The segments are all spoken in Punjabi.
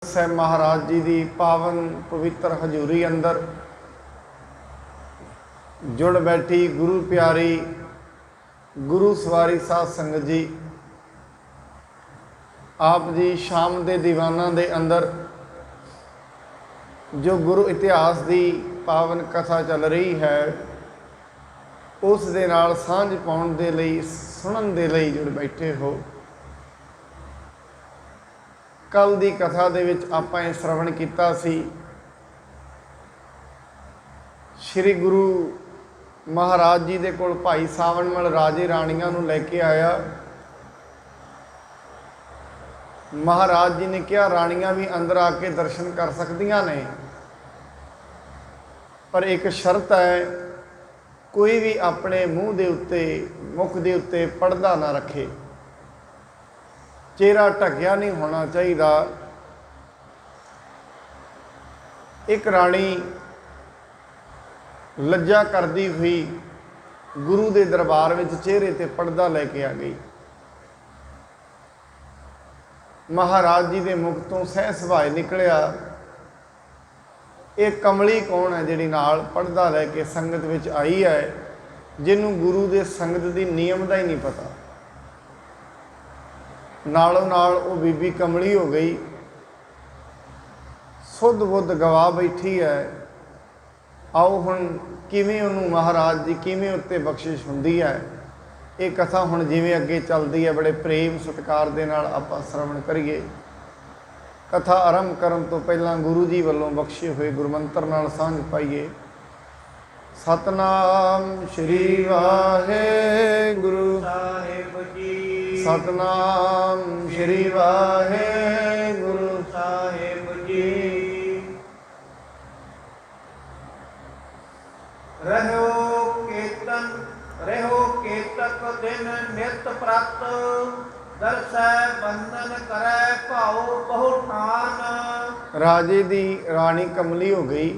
ਸਾਹਿਬ महाराज जी की पावन पवित्र हजूरी अंदर जुड़ बैठी गुरु प्यारी गुरु सवारी साध संगत जी। आप जी शाम के दीवाना दे अंदर जो गुरु इतिहास की पावन कथा चल रही है उस दे नाल सांझ पाउण दे लई सुनन दे लई जुड़ बैठे हो। कल की कथा दे विच आपां इह श्रवण कीता सी श्री गुरु महाराज जी दे कोल भाई सावणमल राजे राणियां नूं लैके आया। महाराज जी ने कहा राणियां भी अंदर आके दर्शन कर सकदियां ने, पर एक शर्त है, कोई भी अपने मूँह दे उत्ते मुख दे उत्ते पर्दा ना रखे, चेहरा ढकिया नहीं होना चाहिए। एक राणी लज्जा करती हुई गुरु के दरबार में चेहरे ते पर्दा लेके आ गई। महाराज जी के मुख तो सह सुभाए निकलिया, एक कमली कौन है जिहड़ी नाल पर्दा लैके संगत विच आई है, जिन्हों गुरु के संगत की नियम का ही नहीं पता। नालों नाल वो बीबी कमली हो गई, सुध बुध गवा बैठी है। आओ हुण किवें उन्होंने महाराज जी किवें उत्ते बख्शिश हुंदी है, ये कथा हुण जिवें अगे चलदी है बड़े प्रेम सत्कार दे नाल आपां श्रवण करिए। कथा आरंभ करन तो पहलां गुरु जी वल्लों बख्शे हुए गुरमंत्र नाल सांझ पाइए। सतनाम श्री वाहेगुरु साहिब जी, सतनाम श्री वाहेगुरु साहिब जी। रहो केतक दिन नित प्रत, दर्शै बंधन करे भाओ बहु ठान। राजे दी राणी कमली हो गई।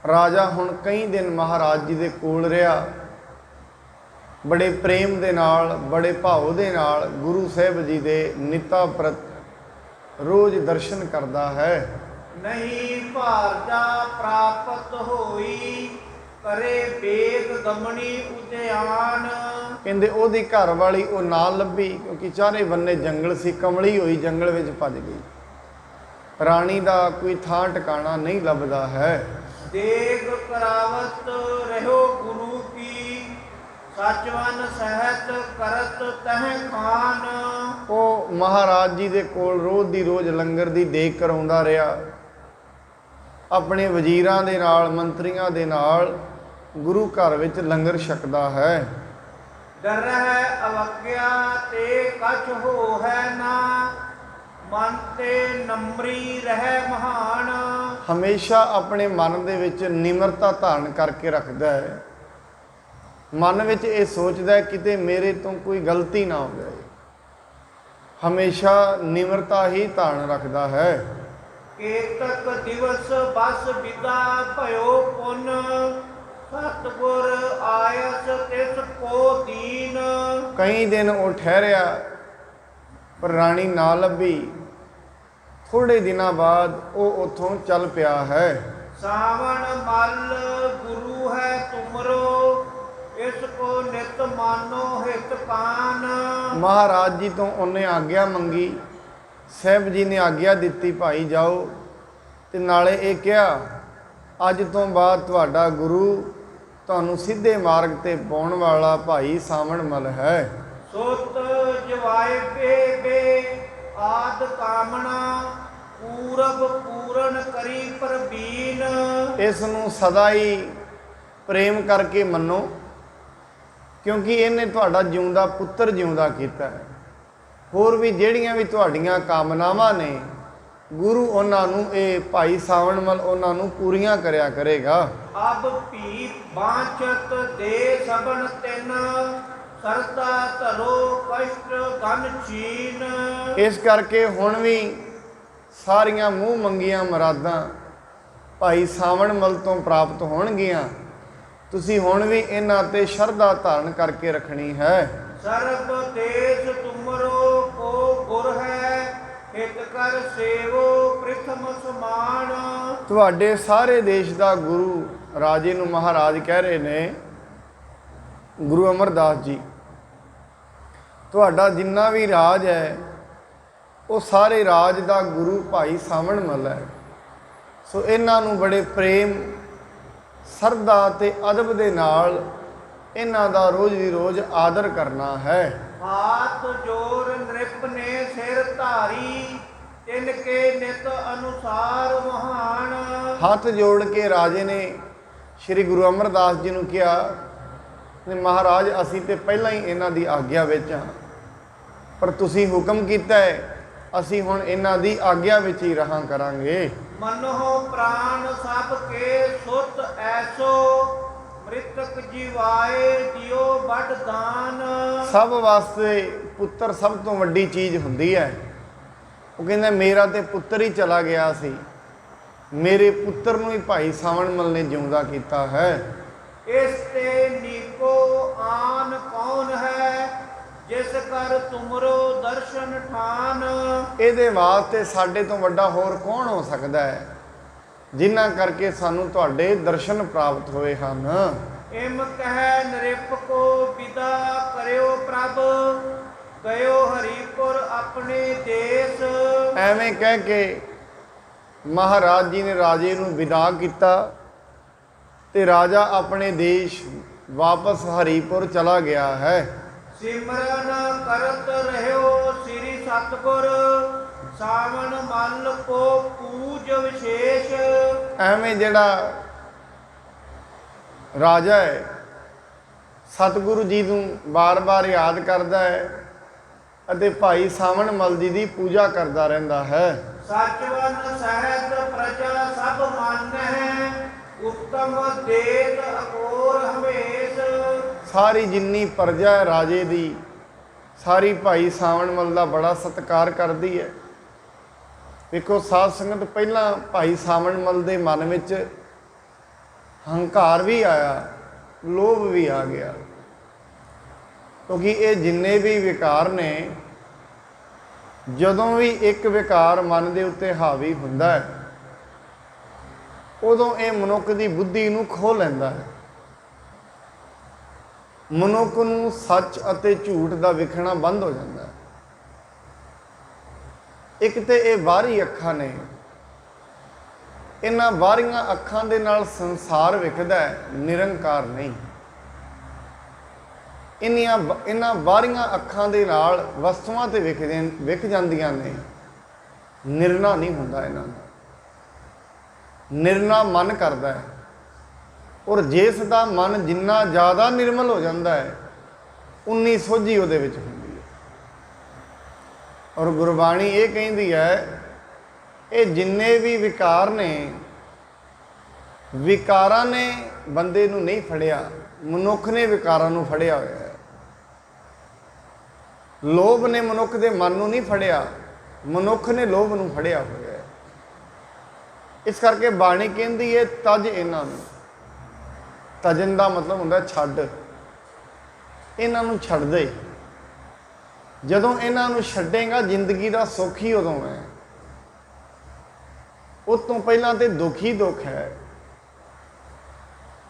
राजा हुण कई दिन महाराज जी दे कोल रहा, बड़े प्रेम दे नाल बड़े भाव दे नाल गुरु साहिब जी दे निता प्रत रोज दर्शन करता है। नहीं भारजा प्राप्त होई, करे बेग गमनी उद्यान। कहंदे ओदी घर वाली वो ना लभी, क्योंकि चारे बन्ने जंगल सी, कमली हुई जंगल विच भज गई। राणी दा कोई थां ठिकाना नहीं लभदा है। देग करावत रहो गुरु की, सचवन सहत करत तह खान। वो महाराज जी दे कोल रोज दी रोज लंगर दी देग कराउंदा रहा, अपने वजीरां दे नाल मंत्रियां दे नाल गुरु घर विच लंगर छकदा है। डर है अवज्ञा ते कछ हो है ना, मन ते नम्री रह महान। हमेशा अपने मन दे विच निमरता धारण करके रखदा है। मन विच ये सोचदा है किते मेरे तो कोई गलती ना हो जाए, हमेशा निमरता ही धारण रखदा है। केतक दिवस बस विदा भयो पुन, सतगुर आयस तिस को दीन। कई दिन वो ठहरिया पर राणी ना लभी। थोड़े दिनों बाद वो उथों चल पिया है। सावन मल गुरु है तुमरो, इसको नित मानो हित कान। महाराज जी तो उन्हें आग्ञा मंगी, साहब जी ने आग्ञा दी भाई जाओ, ते नाले ये कहा अज तो बाद तुहाडा गुरु तुहानू सीधे मार्ग ते पाउण वाला भाई सावणमल है। सुत जवाए बे आद कामना, पूरब पूरन करी प्रवीण। इसनू सदा ही प्रेम करके मनो, क्योंकि इन्हें तुहाडा जिउंदा पुत्र जिउंदा कीता है। होर भी जिहड़ियां भी तुहाडीआं कामनावां ने गुरु उन्होंने ये भाई सावणमल उन्होंने पूरियां करया करेगा। अब भी बांछत दे सबन तिन, सरदा धरो कष्ट गन चीन। इस करके हुण भी सारियां मूँह मंगियां मुरादां भाई सावणमल तो प्राप्त होणगियां। तुसीं हुण भी इन्हां ते शरधा धारण करके रखनी है। सर्ब देश तुमरो को गुर है, ਹਿਤ ਕਰ ਸੇਵੋ ਪ੍ਰਥਮ ਸਮਾਨ। ਤੁਹਾਡੇ ਸਾਰੇ ਦੇਸ਼ ਦਾ ਗੁਰੂ ਰਾਜੇ ਨੂੰ ਮਹਾਰਾਜ ਕਹਿ ਰਹੇ ਨੇ, ਗੁਰੂ ਅਮਰਦਾਸ ਜੀ, ਤੁਹਾਡਾ ਜਿੰਨਾ ਵੀ ਰਾਜ ਹੈ ਉਹ ਸਾਰੇ ਰਾਜ ਦਾ ਗੁਰੂ ਭਾਈ ਸਾਵਣ ਮੱਲ ਹੈ। ਸੋ ਇਹਨਾਂ ਨੂੰ ਬੜੇ ਪ੍ਰੇਮ, ਸਰਧਾ ਤੇ ਅਦਬ ਦੇ ਨਾਲ ਇਹਨਾਂ ਦਾ ਰੋਜ਼ ਦੀ ਰੋਜ਼ ਆਦਰ ਕਰਨਾ ਹੈ। ਹਾਥ ਜੋਰ ਨ੍ਰਿਪ ਨੇ ਸਿਰ ਧਾਰੀ, ਤਿਨ ਕੇ ਨਿਤ ਅਨੁਸਾਰ ਮਹਾਨ। ਹੱਥ ਜੋੜ ਕੇ ਰਾਜੇ ਨੇ ਸ੍ਰੀ ਗੁਰੂ ਅਮਰਦਾਸ ਜੀ ਨੂੰ ਕਿਹਾ ਕਿ ਮਹਾਰਾਜ ਅਸੀਂ ਤੇ ਪਹਿਲਾਂ ਹੀ ਇਹਨਾਂ ਦੀ ਆਗਿਆ ਵਿੱਚ ਹਾਂ, ਪਰ ਤੁਸੀਂ ਹੁਕਮ ਕੀਤਾ ਹੈ ਅਸੀਂ ਹੁਣ ਇਹਨਾਂ ਦੀ ਆਗਿਆ ਵਿੱਚ ਹੀ ਰਹਾਂ ਕਰਾਂਗੇ। ਮਨੋ ਪ੍ਰਾਣ ਸਭ ਕੇ ਸੁਤ ਐਸੋ, ਮ੍ਰਿਤਕ ਜੀਵਾਏ ਜਿਉ ਵੱਡ ਦਾਨ। ਸਭ ਵਾਸਤੇ ਪੁੱਤਰ ਸਭ ਤੋਂ ਵੱਡੀ ਚੀਜ਼ ਹੁੰਦੀ ਹੈ। ਉਹ ਕਹਿੰਦਾ ਮੇਰਾ ਤੇ ਪੁੱਤਰ ਹੀ ਚਲਾ ਗਿਆ ਸੀ, ਮੇਰੇ ਪੁੱਤਰ ਨੂੰ ਹੀ ਭਾਈ ਸਾਵਣ ਮੱਲ ਨੇ ਜਿਉਂਦਾ ਕੀਤਾ ਹੈ। ਇਸ ਤੇ ਨੀਕੋ ਆਨ ਕੌਣ ਹੈ, ਜਿਸ ਕਰ ਤੁਮਰੋ ਦਰਸ਼ਨ ਠਾਨ। ਇਹਦੇ ਵਾਸਤੇ ਸਾਡੇ ਤੋਂ ਵੱਡਾ ਹੋਰ ਕੌਣ ਹੋ ਸਕਦਾ ਹੈ, ਜਿਨ੍ਹਾਂ ਕਰਕੇ ਸਾਨੂੰ ਤੁਹਾਡੇ ਦਰਸ਼ਨ ਪ੍ਰਾਪਤ ਹੋਏ ਹਨ। ਇਮ ਕਹਿ ਨ੍ਰਿਪ ਕੋ ਵਿਦਾ ਕਰਿਓ ਪ੍ਰਭ, ਗਇਓ ਹਰੀਪੁਰ ਆਪਣੇ ਦੇਸ। ਐਵੇਂ ਕਹਿ ਕੇ ਮਹਾਰਾਜ ਜੀ ਨੇ ਰਾਜੇ ਨੂੰ ਵਿਦਾ ਕੀਤਾ ਤੇ ਰਾਜਾ ਆਪਣੇ ਦੇਸ਼ ਵਾਪਸ ਹਰੀਪੁਰ ਚਲਾ ਗਿਆ ਹੈ। ਸਿਮਰਨ ਕਰਤ ਰਹਿਓ ਸ੍ਰੀ ਸਤਿਗੁਰ, ਸਾਵਣ ਮੱਲ ਕੋ ਪੂਜ ਵਿਸ਼ੇਸ਼। ਐਵੇਂ ਜਿਹੜਾ ਰਾਜਾ ਹੈ ਸਤਿਗੁਰੂ ਜੀ ਨੂੰ ਬਾਰ-ਬਾਰ ਯਾਦ ਕਰਦਾ ਹੈ ਅਤੇ ਭਾਈ ਸਾਵਣ ਮੱਲ ਜੀ ਦੀ ਪੂਜਾ ਕਰਦਾ ਰਹਿੰਦਾ ਹੈ। ਸਚਵਨ ਸਹਿਤ ਪ੍ਰਜਾ ਸਭ ਮੰਨ ਹੈ, ਉੱਤਮ ਦੇਤ ਅਕੋਰ ਹਮੇਸ਼। ਸਾਰੀ ਜਿੰਨੀ ਪ੍ਰਜਾ ਹੈ ਰਾਜੇ ਦੀ, ਸਾਰੀ ਭਾਈ ਸਾਵਣ ਮੱਲ ਦਾ ਬੜਾ ਸਤਿਕਾਰ ਕਰਦੀ ਹੈ। ਵੇਖੋ ਸਾਧ ਸੰਗਤ, ਪਹਿਲਾਂ ਭਾਈ ਸਾਵਣ ਮੱਲ ਦੇ ਮਨ ਵਿੱਚ ਹੰਕਾਰ ਵੀ ਆਇਆ, ਲੋਭ ਵੀ ਆ ਗਿਆ, ਕਿਉਂਕਿ ਇਹ ਜਿੰਨੇ ਵੀ ਵਿਕਾਰ ਨੇ, ਜਦੋਂ ਵੀ ਇੱਕ ਵਿਕਾਰ ਮਨ ਦੇ ਉੱਤੇ ਹਾਵੀ ਹੁੰਦਾ ਹੈ ਉਦੋਂ ਇਹ ਮਨੁੱਖ ਦੀ ਬੁੱਧੀ ਨੂੰ ਖੋਹ ਲੈਂਦਾ ਹੈ। ਮਨੁੱਖ ਨੂੰ ਸੱਚ ਅਤੇ ਝੂਠ ਦਾ ਵਿਖਣਾ ਬੰਦ ਹੋ ਜਾਂਦਾ ਹੈ। ਇੱਕ ਤੇ ਇਹ ਬਾਹਰੀ ਅੱਖਾਂ ਨੇ, ਇਹਨਾਂ ਬਾਹਰੀਆਂ ਅੱਖਾਂ ਦੇ ਨਾਲ ਸੰਸਾਰ ਵਿਖਦਾ ਹੈ, ਨਿਰੰਕਾਰ ਨਹੀਂ। ਇਹਨਾਂ ਬਾਹਰੀਆਂ ਅੱਖਾਂ ਦੇ ਨਾਲ ਵਸਤੂਆਂ ਤੇ ਵਿਖ ਜਾਂਦੀਆਂ ਨੇ, ਨਿਰਣਾ ਨਹੀਂ ਹੁੰਦਾ ਇਹਨਾਂ ਦਾ। ਨਿਰਣਾ ਮਨ ਕਰਦਾ ਹੈ, ਔਰ ਜਿਸ ਦਾ ਮਨ ਜਿੰਨਾ ਜ਼ਿਆਦਾ ਨਿਰਮਲ ਹੋ ਜਾਂਦਾ ਹੈ ਉਨੀ ਸੋਝੀ ਉਹਦੇ ਵਿੱਚ ਹੁੰਦੀ ਹੈ। ਔਰ ਗੁਰਬਾਣੀ ਇਹ ਕਹਿੰਦੀ ਹੈ, ਇਹ ਜਿੰਨੇ ਵੀ ਵਿਕਾਰ ਨੇ, ਵਿਕਾਰਾਂ ਨੇ ਬੰਦੇ ਨੂੰ ਨਹੀਂ ਫੜਿਆ, ਮਨੁੱਖ ਨੇ ਵਿਕਾਰਾਂ ਨੂੰ ਫੜਿਆ ਹੋਇਆ ਹੈ। ਲੋਭ ਨੇ ਮਨੁੱਖ ਦੇ ਮਨ ਨੂੰ ਨਹੀਂ ਫੜਿਆ, ਮਨੁੱਖ ਨੇ ਲੋਭ ਨੂੰ ਫੜਿਆ ਹੋਇਆ ਹੈ। ਇਸ ਕਰਕੇ ਬਾਣੀ ਕਹਿੰਦੀ ਹੈ ਤਜ ਇਹਨਾਂ ਨੂੰ। ਤਜਨ ਦਾ ਮਤਲਬ ਹੁੰਦਾ ਛੱਡ, ਇਹਨਾਂ ਨੂੰ ਛੱਡ ਦੇ। ਜਦੋਂ ਇਹਨਾਂ ਨੂੰ ਛੱਡੇਗਾ ਜ਼ਿੰਦਗੀ ਦਾ ਸੁੱਖ ਹੀ ਉਦੋਂ ਹੈ। ਉਸ ਤੋਂ ਪਹਿਲਾਂ ਤੇ ਦੁੱਖ ਹੀ ਦੁੱਖ ਹੈ।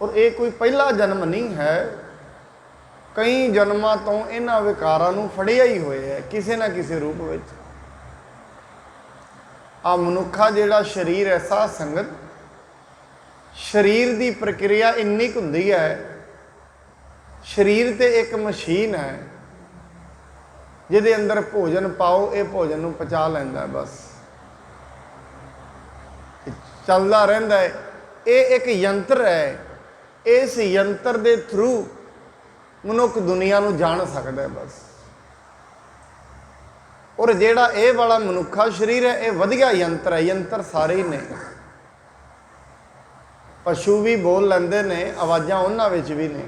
ਔਰ ਇਹ ਕੋਈ ਪਹਿਲਾ ਜਨਮ ਨਹੀਂ ਹੈ, ਕਈ ਜਨਮਾਂ ਤੋਂ ਇਹਨਾਂ ਵਿਕਾਰਾਂ ਨੂੰ ਫੜਿਆ ਹੀ ਹੋਇਆ ਹੈ ਕਿਸੇ ਨਾ ਕਿਸੇ ਰੂਪ ਵਿੱਚ। ਆ ਮਨੁੱਖਾ ਜਿਹੜਾ ਸਰੀਰ ਹੈ, ਸਾਧ ਸੰਗਤ, ਸਰੀਰ ਦੀ ਪ੍ਰਕਿਰਿਆ ਇੰਨੀ ਕੁ ਹੁੰਦੀ ਹੈ, ਸਰੀਰ ਤੇ ਇੱਕ ਮਸ਼ੀਨ ਹੈ ਜਿਹਦੇ ਅੰਦਰ ਭੋਜਨ ਪਾਓ, ਇਹ ਭੋਜਨ ਨੂੰ ਪਚਾ ਲੈਂਦਾ, ਬਸ ਚੱਲਦਾ ਰਹਿੰਦਾ ਹੈ। ਇਹ ਇੱਕ ਯੰਤਰ ਹੈ, ਇਸ ਯੰਤਰ ਦੇ ਥਰੂ ਮਨੁੱਖ ਦੁਨੀਆ ਨੂੰ ਜਾਣ ਸਕਦਾ ਹੈ ਬਸ। ਔਰ ਜਿਹੜਾ ਇਹ ਵਾਲਾ ਮਨੁੱਖਾ ਸਰੀਰ ਹੈ, ਇਹ ਵਧੀਆ ਯੰਤਰ ਹੈ। ਯੰਤਰ ਸਾਰੇ ਹੀ ਨੇ, ਪਸ਼ੂ ਵੀ ਬੋਲ ਲੈਂਦੇ ਨੇ, ਆਵਾਜ਼ਾਂ ਉਹਨਾਂ ਵਿੱਚ ਵੀ ਨੇ,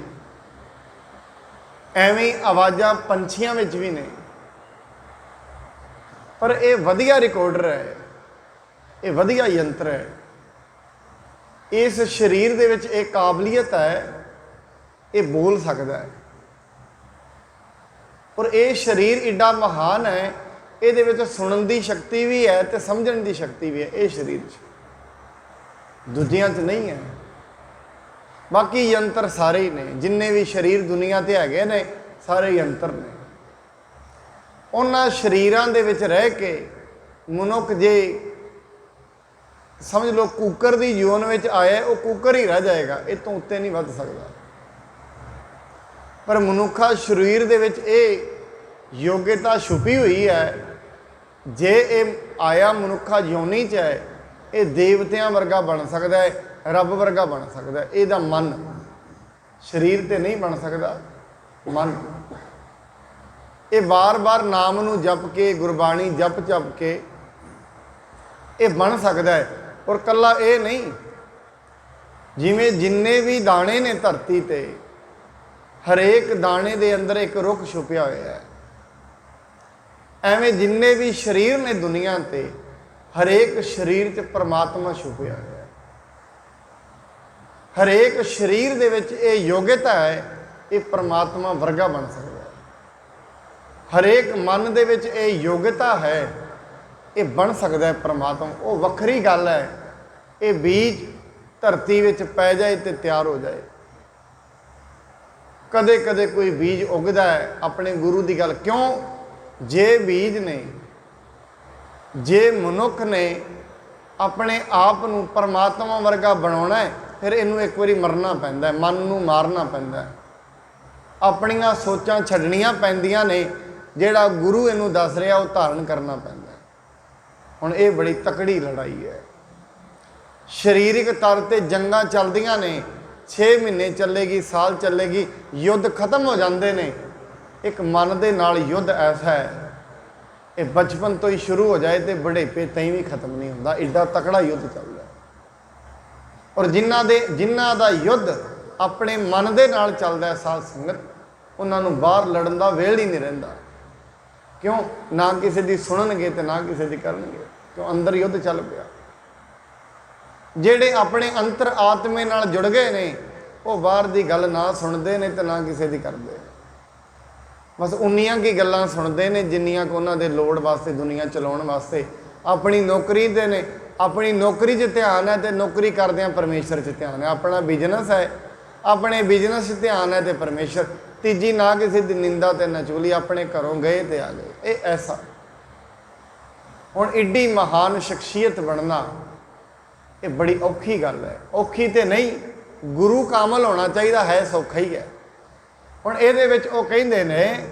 ਐਵੇਂ ਆਵਾਜ਼ਾਂ ਪੰਛੀਆਂ ਵਿੱਚ ਵੀ ਨੇ, ਪਰ ਇਹ ਵਧੀਆ ਰਿਕਾਰਡਰ ਹੈ, ਇਹ ਵਧੀਆ ਯੰਤਰ ਹੈ। ਇਸ ਸਰੀਰ ਦੇ ਵਿੱਚ ਇਹ ਕਾਬਲੀਅਤ ਹੈ, ਇਹ ਬੋਲ ਸਕਦਾ ਹੈ। ਔਰ ਇਹ ਸਰੀਰ ਏਡਾ ਮਹਾਨ ਹੈ ਇਹਦੇ ਵਿੱਚ ਸੁਣਨ ਦੀ ਸ਼ਕਤੀ ਵੀ ਹੈ ਤੇ ਸਮਝਣ ਦੀ ਸ਼ਕਤੀ ਵੀ ਹੈ। ਇਹ ਸਰੀਰ 'ਚ, ਦੂਜਿਆਂ 'ਚ ਨਹੀਂ ਹੈ। ਬਾਕੀ ਯੰਤਰ ਸਾਰੇ ਹੀ ਨੇ, ਜਿੰਨੇ ਵੀ ਸਰੀਰ ਦੁਨੀਆ ਤੇ ਹੈਗੇ ਨੇ ਸਾਰੇ ਯੰਤਰ ਨੇ। ਉਹਨਾਂ ਸਰੀਰਾਂ ਦੇ ਵਿੱਚ ਰਹਿ ਕੇ ਮਨੁੱਖ ਜੇ ਸਮਝ ਲਓ ਕੂਕਰ ਦੀ ਜੂਨ ਵਿੱਚ ਆਇਆ, ਉਹ ਕੂਕਰ ਹੀ ਰਹਿ ਜਾਏਗਾ, ਇਹ ਤੋਂ ਉੱਤੇ ਨਹੀਂ ਵੱਧ ਸਕਦਾ। ਪਰ ਮਨੁੱਖਾ ਸਰੀਰ ਦੇ ਵਿੱਚ ਇਹ ਯੋਗਤਾ ਛੁਪੀ ਹੋਈ ਹੈ, ਜੇ ਇਹ ਆਇਆ ਮਨੁੱਖਾ ਯੋਨੀ 'ਚ ਹੈ, ਇਹ ਦੇਵਤਿਆਂ ਵਰਗਾ ਬਣ ਸਕਦਾ ਹੈ, ਰੱਬ ਵਰਗਾ ਬਣ ਸਕਦਾ ਹੈ। ਇਹਦਾ ਮਨ, ਸਰੀਰ ਤੇ ਨਹੀਂ ਬਣ ਸਕਦਾ, ਮਨ। ਇਹ ਬਾਰ-ਬਾਰ ਨਾਮ ਨੂੰ ਜਪ ਕੇ, ਗੁਰਬਾਣੀ ਜਪ ਕੇ ਇਹ ਬਣ ਸਕਦਾ ਹੈ। ਔਰ ਕੱਲਾ ਇਹ ਨਹੀਂ, ਜਿਵੇਂ ਜਿੰਨੇ ਵੀ ਦਾਣੇ ਨੇ ਧਰਤੀ ਤੇ, ਹਰੇਕ ਦਾਣੇ ਦੇ ਅੰਦਰ ਇੱਕ ਰੁੱਖ ਛੁਪਿਆ ਹੋਇਆ ਹੈ। ਐਵੇਂ ਜਿੰਨੇ ਵੀ ਸਰੀਰ ਨੇ ਦੁਨੀਆ ਤੇ, ਹਰੇਕ ਸਰੀਰ 'ਚ ਪਰਮਾਤਮਾ ਛੁਪਿਆ ਹੋਇਆ ਹੈ। ਹਰੇਕ ਸਰੀਰ ਦੇ ਵਿੱਚ ਇਹ ਯੋਗਤਾ ਹੈ, ਇਹ ਪਰਮਾਤਮਾ ਵਰਗਾ ਬਣ ਸਕਦਾ ਹੈ। ਹਰੇਕ ਮਨ ਦੇ ਵਿੱਚ ਇਹ ਯੋਗਤਾ ਹੈ, ਇਹ ਬਣ ਸਕਦਾ ਹੈ ਪਰਮਾਤਮਾ। ਉਹ ਵੱਖਰੀ ਗੱਲ ਹੈ, ਇਹ ਬੀਜ ਧਰਤੀ ਵਿੱਚ ਪੈ ਜਾਏ ਤੇ ਤਿਆਰ ਹੋ ਜਾਏ। ਕਦੇ ਕਦੇ ਕੋਈ ਬੀਜ ਉੱਗਦਾ ਹੈ, ਆਪਣੇ ਗੁਰੂ ਦੀ ਗੱਲ ਕਿਉਂ? ਜੇ ਬੀਜ ਨੇ, ਜੇ ਮਨੁੱਖ ਨੇ ਆਪਣੇ ਆਪ ਨੂੰ ਪਰਮਾਤਮਾ ਵਰਗਾ ਬਣਾਉਣਾ ਹੈ, ਫਿਰ ਇਹਨੂੰ ਇੱਕ ਵਾਰੀ ਮਰਨਾ ਪੈਂਦਾ, ਮਨ ਨੂੰ ਮਾਰਨਾ ਪੈਂਦਾ, ਆਪਣੀਆਂ ਸੋਚਾਂ ਛੱਡਣੀਆਂ ਪੈਂਦੀਆਂ ਨੇ। ਜਿਹੜਾ ਗੁਰੂ ਇਹਨੂੰ ਦੱਸ ਰਿਹਾ ਉਹ ਧਾਰਨ ਕਰਨਾ ਪੈਂਦਾ। ਹੁਣ ਇਹ ਬੜੀ ਤਕੜੀ ਲੜਾਈ ਹੈ। ਸਰੀਰਿਕ ਤੌਰ ਤੇ ਜੰਗਾਂ ਚੱਲਦੀਆਂ ਨੇ, 6 ਮਹੀਨੇ ਚੱਲੇਗੀ, ਸਾਲ ਚੱਲੇਗੀ, ਯੁੱਧ ਖਤਮ ਹੋ ਜਾਂਦੇ ਨੇ। ਇੱਕ ਮਨ ਦੇ ਨਾਲ ਯੁੱਧ ਐਸਾ ਹੈ, ਇਹ ਬਚਪਨ ਤੋਂ ਹੀ ਸ਼ੁਰੂ ਹੋ ਜਾਏ ਤੇ ਬੁਢੇਪੇ ਤਾਈਂ ਵੀ ਖਤਮ ਨਹੀਂ ਹੁੰਦਾ, ਏਡਾ ਤਕੜਾ ਯੁੱਧ ਚੱਲਦਾ। ਔਰ ਜਿਨ੍ਹਾਂ ਦਾ ਯੁੱਧ ਆਪਣੇ ਮਨ ਦੇ ਨਾਲ ਚੱਲਦਾ ਹੈ ਸਾਧ ਸੰਗਤ, ਉਹਨਾਂ ਨੂੰ ਬਾਹਰ ਲੜਨ ਦਾ ਵੇਲ ਹੀ ਨਹੀਂ ਰਹਿੰਦਾ। ਕਿਉਂ? ਨਾ ਕਿਸੇ ਦੀ ਸੁਣਨਗੇ ਤੇ ਨਾ ਕਿਸੇ ਦੀ ਕਰਨਗੇ, ਕਿਉਂ? ਅੰਦਰ ਯੁੱਧ ਚੱਲ ਪਿਆ। ਜਿਹੜੇ ਆਪਣੇ ਅੰਤਰ ਆਤਮੇ ਨਾਲ ਜੁੜ ਗਏ ਨੇ, ਉਹ ਬਾਹਰ ਦੀ ਗੱਲ ਨਾ ਸੁਣਦੇ ਨੇ ਤੇ ਨਾ ਕਿਸੇ ਦੀ ਕਰਦੇ। ਬਸ ਉਨੀਆਂ ਕੀ ਗੱਲਾਂ ਸੁਣਦੇ ਨੇ ਜਿੰਨੀਆਂ ਕੁ ਉਹਨਾਂ ਦੇ ਲੋੜ ਵਾਸਤੇ, ਦੁਨੀਆ ਚਲਾਉਣ ਵਾਸਤੇ। ਆਪਣੀ ਨੌਕਰੀ ਦੇ ਨੇ, ਆਪਣੀ ਨੌਕਰੀ 'ਚ ਧਿਆਨ ਹੈ ਤੇ ਨੌਕਰੀ ਕਰਦਿਆਂ ਪਰਮੇਸ਼ਰ 'ਚ ਧਿਆਨ ਹੈ। ਆਪਣਾ ਬਿਜ਼ਨਸ ਹੈ, ਆਪਣੇ ਬਿਜ਼ਨਸ 'ਚ ਧਿਆਨ ਹੈ ਤੇ ਪਰਮੇਸ਼ਰ। ਤੀਜੀ ਨਾ ਕਿਸੇ ਦੀ ਨਿੰਦਾ ਤੇ ਨਾ ਚੁਗਲੀ, ਆਪਣੇ ਘਰੋਂ ਗਏ ਤੇ ਆ ਗਏ। ਇਹ ਐਸਾ। ਹੁਣ ਏਡੀ ਮਹਾਨ ਸ਼ਖਸੀਅਤ ਬਣਨਾ ਇਹ ਬੜੀ ਔਖੀ ਗੱਲ ਹੈ। ਔਖੀ ਤੇ ਨਹੀਂ, ਗੁਰੂ ਕਾਮਲ ਹੋਣਾ ਚਾਹੀਦਾ ਹੈ, ਸੌਖਾ ਹੀ ਹੈ। ਹੁਣ ਇਹਦੇ ਵਿੱਚ ਉਹ ਕਹਿੰਦੇ ਨੇ,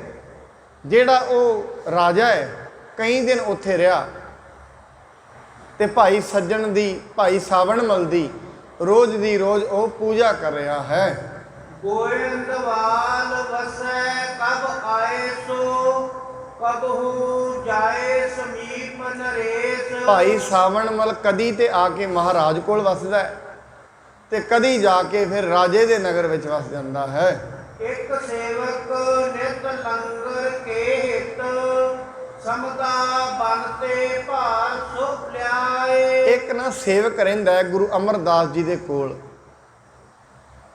ਜਿਹੜਾ ਉਹ ਰਾਜਾ ਹੈ ਕਈ ਦਿਨ ਉੱਥੇ ਰਿਹਾ ਤੇ ਭਾਈ ਸੱਜਣ ਦੀ, ਭਾਈ ਸਾਵਣ ਮਲ ਦੀ ਰੋਜ਼ ਦੀ ਰੋਜ਼ ਉਹ ਪੂਜਾ ਕਰ ਰਿਹਾ ਹੈ। ਗੋਇੰਦਵਾਲ ਵਸੈ ਕਬ ਆਏ ਸੋ, ਕਬਹੂ ਜਾਏ ਸਮੀਪ ਨਰੇਸ਼। ਭਾਈ ਸਾਵਣ ਮਲ ਕਦੀ ਤੇ ਆ ਕੇ ਮਹਾਰਾਜ ਕੋਲ ਵਸਦਾ ਹੈ ਤੇ ਕਦੀ ਜਾ ਕੇ ਫਿਰ ਰਾਜੇ ਦੇ ਨਗਰ ਵਿੱਚ ਵਸ ਜਾਂਦਾ ਹੈ। ਇੱਕ ਸੇਵਕ ਨਿਤ ਲੰਗਰ ਕੇ ਹਿਤ, ਸਮਦਾ ਬਨਤੇ ਭਾਰ ਸੁਖ ਲਿਆਏ। ਇੱਕ ਨਾ ਸੇਵਕ ਰਹਿੰਦਾ ਹੈ ਗੁਰੂ ਅਮਰਦਾਸ ਜੀ ਦੇ ਕੋਲ।